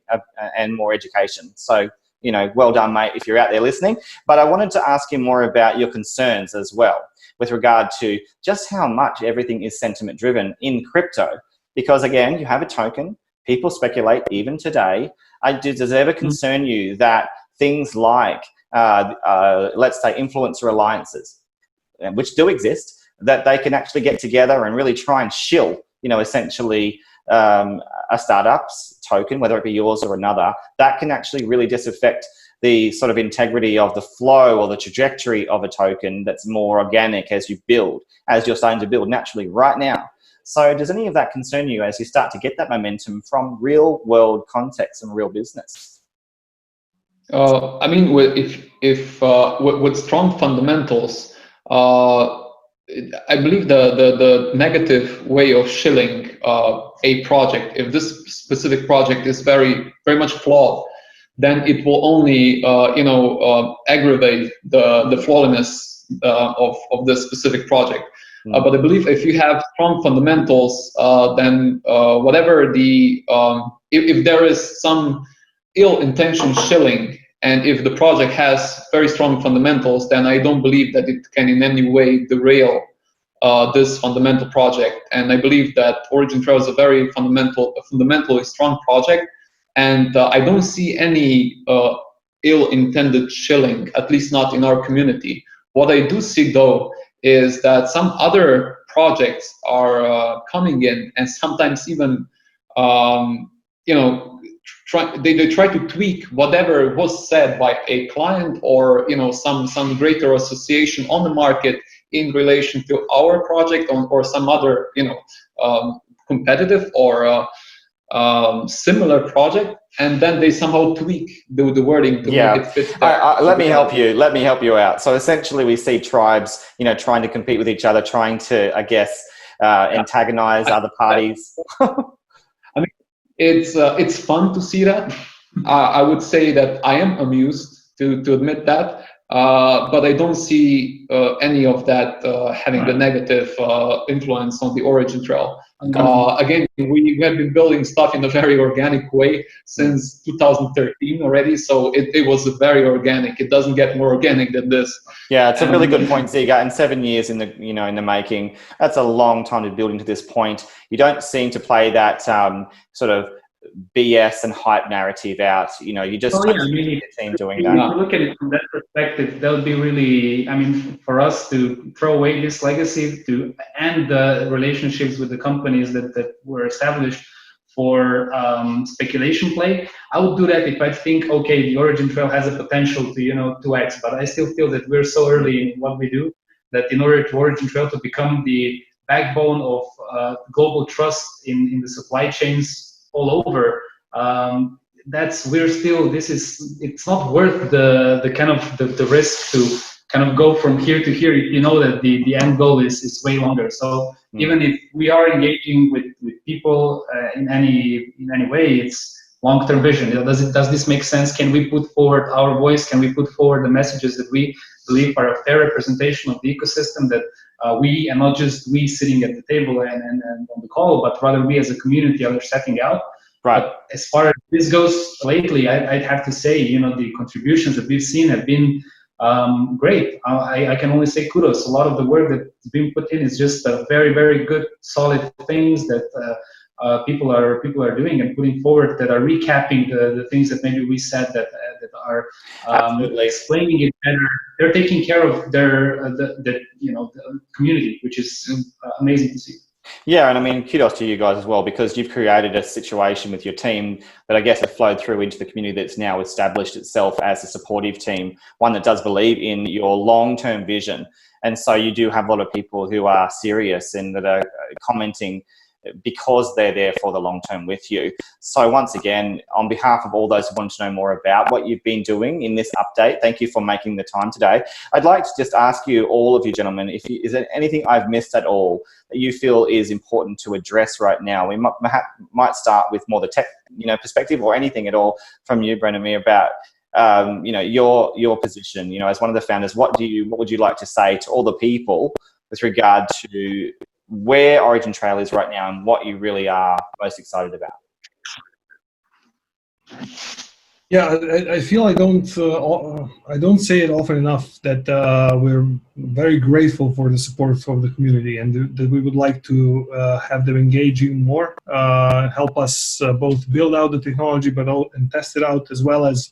Speaker 1: and more education. So, you know, well done, mate, if you're out there listening. But I wanted to ask you more about your concerns as well with regard to just how much everything is sentiment driven in crypto. Because again, you have a token, people speculate even today. Does it ever concern you that things like, let's say, influencer alliances, which do exist, that they can actually get together and really try and shill, you know, essentially a startup's token, whether it be yours or another, that can actually really disaffect the sort of integrity of the flow or the trajectory of a token that's more organic as you build, as you're starting to build naturally right now. So does any of that concern you as you start to get that momentum from real world context and real business?
Speaker 4: I mean, if with strong fundamentals, I believe the negative way of shilling a project, if this specific project is very much flawed, then it will only aggravate the flawedness of the specific project. But I believe if you have strong fundamentals, then whatever if there is some ill-intention shilling, and if the project has very strong fundamentals, then I don't believe that it can in any way derail this fundamental project. And I believe that OriginTrail is a very fundamentally strong project, and I don't see any ill-intended shilling, at least not in our community. What I do see, though, is that some other projects are coming in, and sometimes even they try to tweak whatever was said by a client or some greater association on the market in relation to our project or some other competitive or similar project, and then they somehow tweak the wording to make it fit.
Speaker 1: Let me help you out. So essentially, we see tribes, trying to compete with each other, trying to, I guess, antagonize other parties.
Speaker 4: It's fun to see that. I would say that I am amused to admit that, but I don't see any of that having the negative influence on the OriginTrail. Again, we have been building stuff in a very organic way since 2013 already, so it was very organic. It doesn't get more organic than this.
Speaker 1: Yeah, it's a really good point, Ziga. And 7 years in the in the making, that's a long time to build into this point. You don't seem to play that sort of BS and hype narrative out. You just the team doing that.
Speaker 3: If you look at it from that perspective, that would be really, for us to throw away this legacy, to end the relationships with the companies that were established for speculation play. I would do that if I think, okay, the OriginTrail has a potential to 2x, but I still feel that we're so early in what we do that in order to OriginTrail to become the backbone of global trust in the supply chains all over, it's not worth the kind of the risk to kind of go from here to here if you know that the end goal is way longer. So even if we are engaging with people in any way, it's long-term vision. Does this make sense? Can we put forward our voice? Can we put forward the messages that we believe are a fair representation of the ecosystem, that we, and not just we sitting at the table and on the call, but rather we as a community are setting out.
Speaker 1: Right.
Speaker 3: But as far as this goes lately, I'd have to say, the contributions that we've seen have been great. I can only say kudos. A lot of the work that's been put in is just very, very good, solid things that people are doing and putting forward, that are recapping the things that maybe we said, that are explaining it better. They're taking care of the community, which is amazing to see.
Speaker 1: Yeah, and kudos to you guys as well, because you've created a situation with your team that I guess have flowed through into the community that's now established itself as a supportive team, one that does believe in your long-term vision. And so you do have a lot of people who are serious and that are commenting because they're there for the long term with you. So once again, on behalf of all those who want to know more about what you've been doing in this update, thank you for making the time today. I'd like to just ask you, all of you gentlemen, is there anything I've missed at all that you feel is important to address right now? We might start with more the tech perspective, or anything at all from you, Branimir, about your position, as one of the founders. What would you like to say to all the people with regard to where OriginTrail is right now and what you really are most excited about?
Speaker 2: Yeah, I feel I don't say it often enough that we're very grateful for the support of the community, and that we would like to have them engage even more, help us both build out the technology and test it out, as well as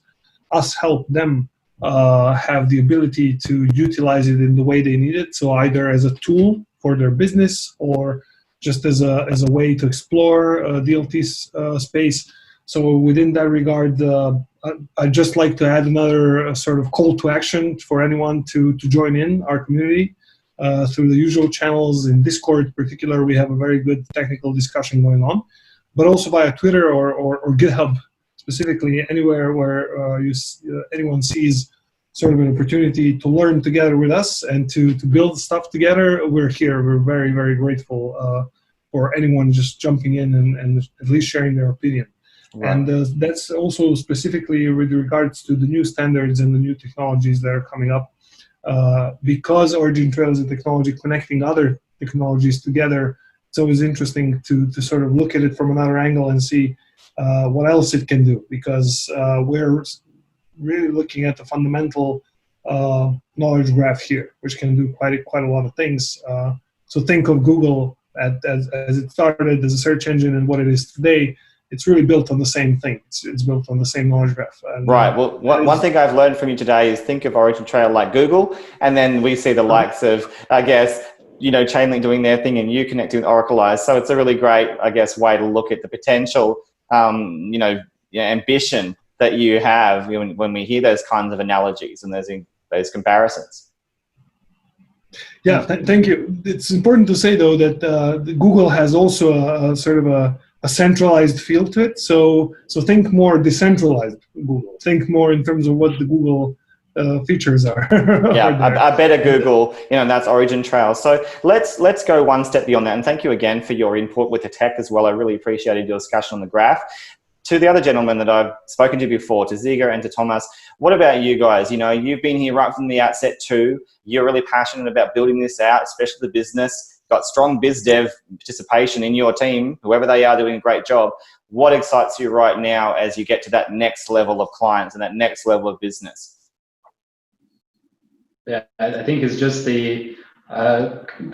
Speaker 2: us help them have the ability to utilize it in the way they need it. So either as a tool for their business, or just as a way to explore DLT space. So within that regard, I'd just like to add another sort of call to action for anyone to join in our community through the usual channels. In Discord in particular, we have a very good technical discussion going on, but also via Twitter or GitHub, specifically anywhere where anyone sees sort of an opportunity to learn together with us and to build stuff together. We're here. We're very, very grateful for anyone just jumping in and at least sharing their opinion. Right. And that's also specifically with regards to the new standards and the new technologies that are coming up. Because OriginTrail is a technology connecting other technologies together, it's always interesting to sort of look at it from another angle and see what else it can do, because we're really looking at the fundamental knowledge graph here, which can do quite a lot of things. So think of Google as it started as a search engine and what it is today. It's really built on the same thing. It's built on the same knowledge graph. And,
Speaker 1: right. Well, one thing I've learned from you today is think of OriginTrail like Google, and then we see the likes of, I guess, Chainlink doing their thing and you connecting with Oracleize. So it's a really great, I guess, way to look at the potential, ambition that you have when we hear those kinds of analogies and those comparisons.
Speaker 2: Yeah, thank you. It's important to say, though, that Google has also a sort of a centralized feel to it. So think more decentralized Google. Think more in terms of what the Google features are.
Speaker 1: Yeah, I better Google, that's OriginTrail. So let's go one step beyond that. And thank you again for your input with the tech as well. I really appreciated your discussion on the graph. To the other gentlemen that I've spoken to before, to Ziga and to Tomaz, what about you guys? You've been here right from the outset too. You're really passionate about building this out, especially the business. You've got strong biz dev participation in your team, whoever they are doing a great job. What excites you right now as you get to that next level of clients and that next level of business?
Speaker 3: Yeah, I think it's just the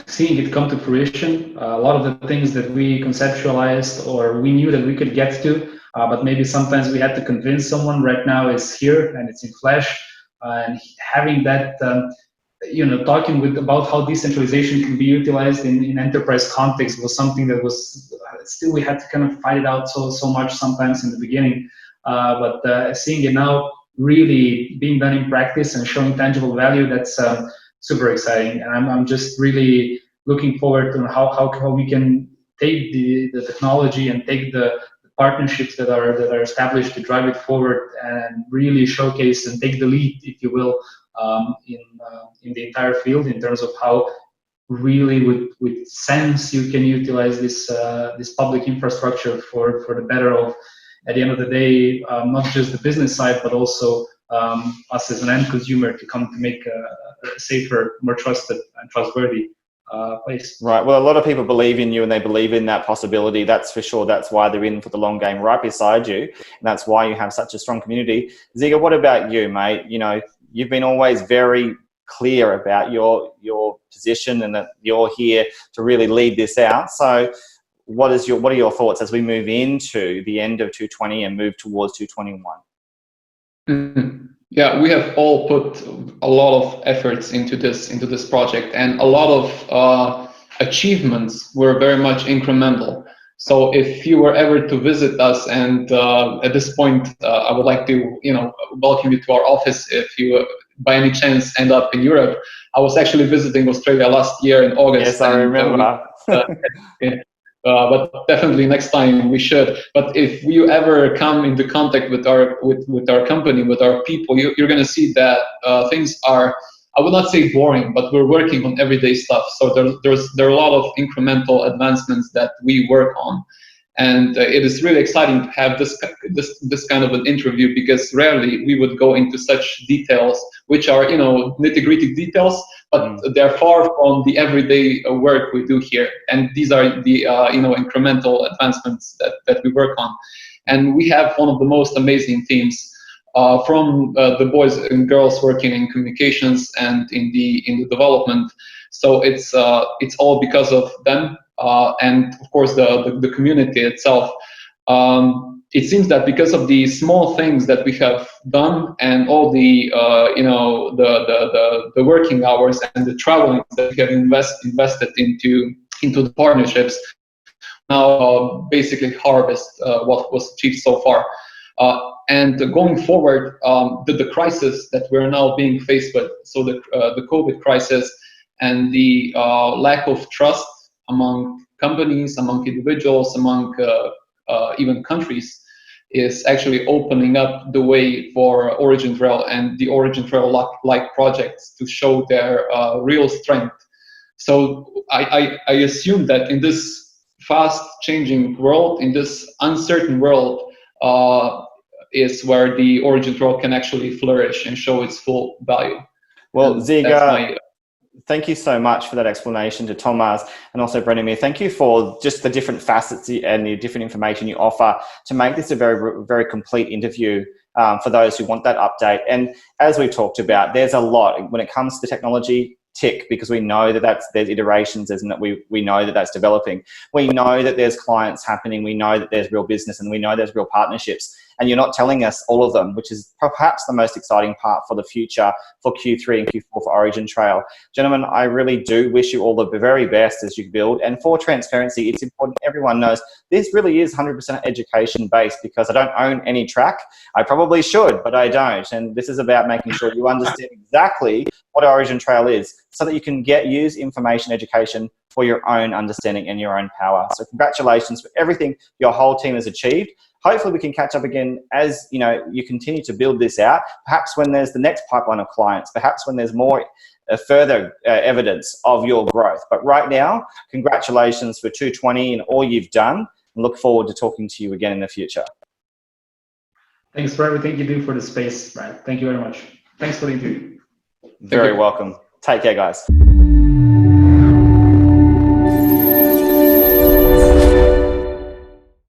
Speaker 3: seeing it come to fruition. A lot of the things that we conceptualized or we knew that we could get to, but maybe sometimes we had to convince someone, right now is here and it's in flesh. And having that, talking about how decentralization can be utilized in enterprise context was something that was still, we had to kind of fight it out so much sometimes in the beginning. But seeing it now really being done in practice and showing tangible value, that's super exciting. And I'm just really looking forward to how we can take the technology and take the partnerships that are established to drive it forward and really showcase and take the lead, if you will, in the entire field in terms of how really with sense you can utilize this public infrastructure for the better of, at the end of the day, not just the business side, but also us as an end consumer to come to make a safer, more trusted and trustworthy place.
Speaker 1: Right. Well, a lot of people believe in you and they believe in that possibility. That's for sure. That's why they're in for the long game right beside you. And that's why you have such a strong community. Ziga, what about you, mate? You've been always very clear about your position and that you're here to really lead this out. So what are your thoughts as we move into the end of 220 and move towards 221?
Speaker 4: Mm-hmm. Yeah, we have all put a lot of efforts into this project, and a lot of achievements were very much incremental. So if you were ever to visit us, and at this point, I would like to welcome you to our office if you by any chance end up in Europe. I was actually visiting Australia last year in August.
Speaker 1: Yes, I remember.
Speaker 4: But definitely next time we should. But if you ever come into contact with our company, with our people, you're going to see that things are, I would not say boring, but we're working on everyday stuff. So there are a lot of incremental advancements that we work on. And it is really exciting to have this kind of an interview, because rarely we would go into such details, which are nitty-gritty details, but they're far from the everyday work we do here. And these are the incremental advancements that we work on. And we have one of the most amazing teams from the boys and girls working in communications and in the development. So it's all because of them. And of course the community itself. It seems that because of the small things that we have done and all the the working hours and the traveling that we have invested into the partnerships, now basically harvest what was achieved so far. And going forward, the crisis that we're now being faced with, so the COVID crisis and the lack of trust among companies, among individuals, among even countries, is actually opening up the way for OriginTrail and the OriginTrail-like projects to show their real strength. So I assume that in this fast-changing world, in this uncertain world, is where the OriginTrail can actually flourish and show its full value.
Speaker 1: Well, Ziga, thank you so much for that explanation to Tomaz and also Branimir. Thank you for just the different facets and the different information you offer to make this a very, very complete interview for those who want that update. And as we've talked about, there's a lot when it comes to technology. Tick, because we know that there's iterations, isn't it? We know that that's developing. We know that there's clients happening. We know that there's real business, and we know there's real partnerships. And you're not telling us all of them, which is perhaps the most exciting part for the future for Q3 and Q4 for OriginTrail. Gentlemen, I really do wish you all the very best as you build. And for transparency, it's important everyone knows this really is 100% education based, because I don't own any TRAC. I probably should, but I don't. And this is about making sure you understand exactly what OriginTrail is, so that you can use information education for your own understanding and your own power. So congratulations for everything your whole team has achieved. hopefully we can catch up again as you continue to build this out, perhaps when there's the next pipeline of clients, perhaps when there's more further evidence of your growth. But right now, congratulations for 220 and all you've done, and look forward to talking to you again in the future.
Speaker 3: Thanks for everything you do for the space, Brad. Thank you very much. Thanks for the interview.
Speaker 1: Very welcome. Take care, guys.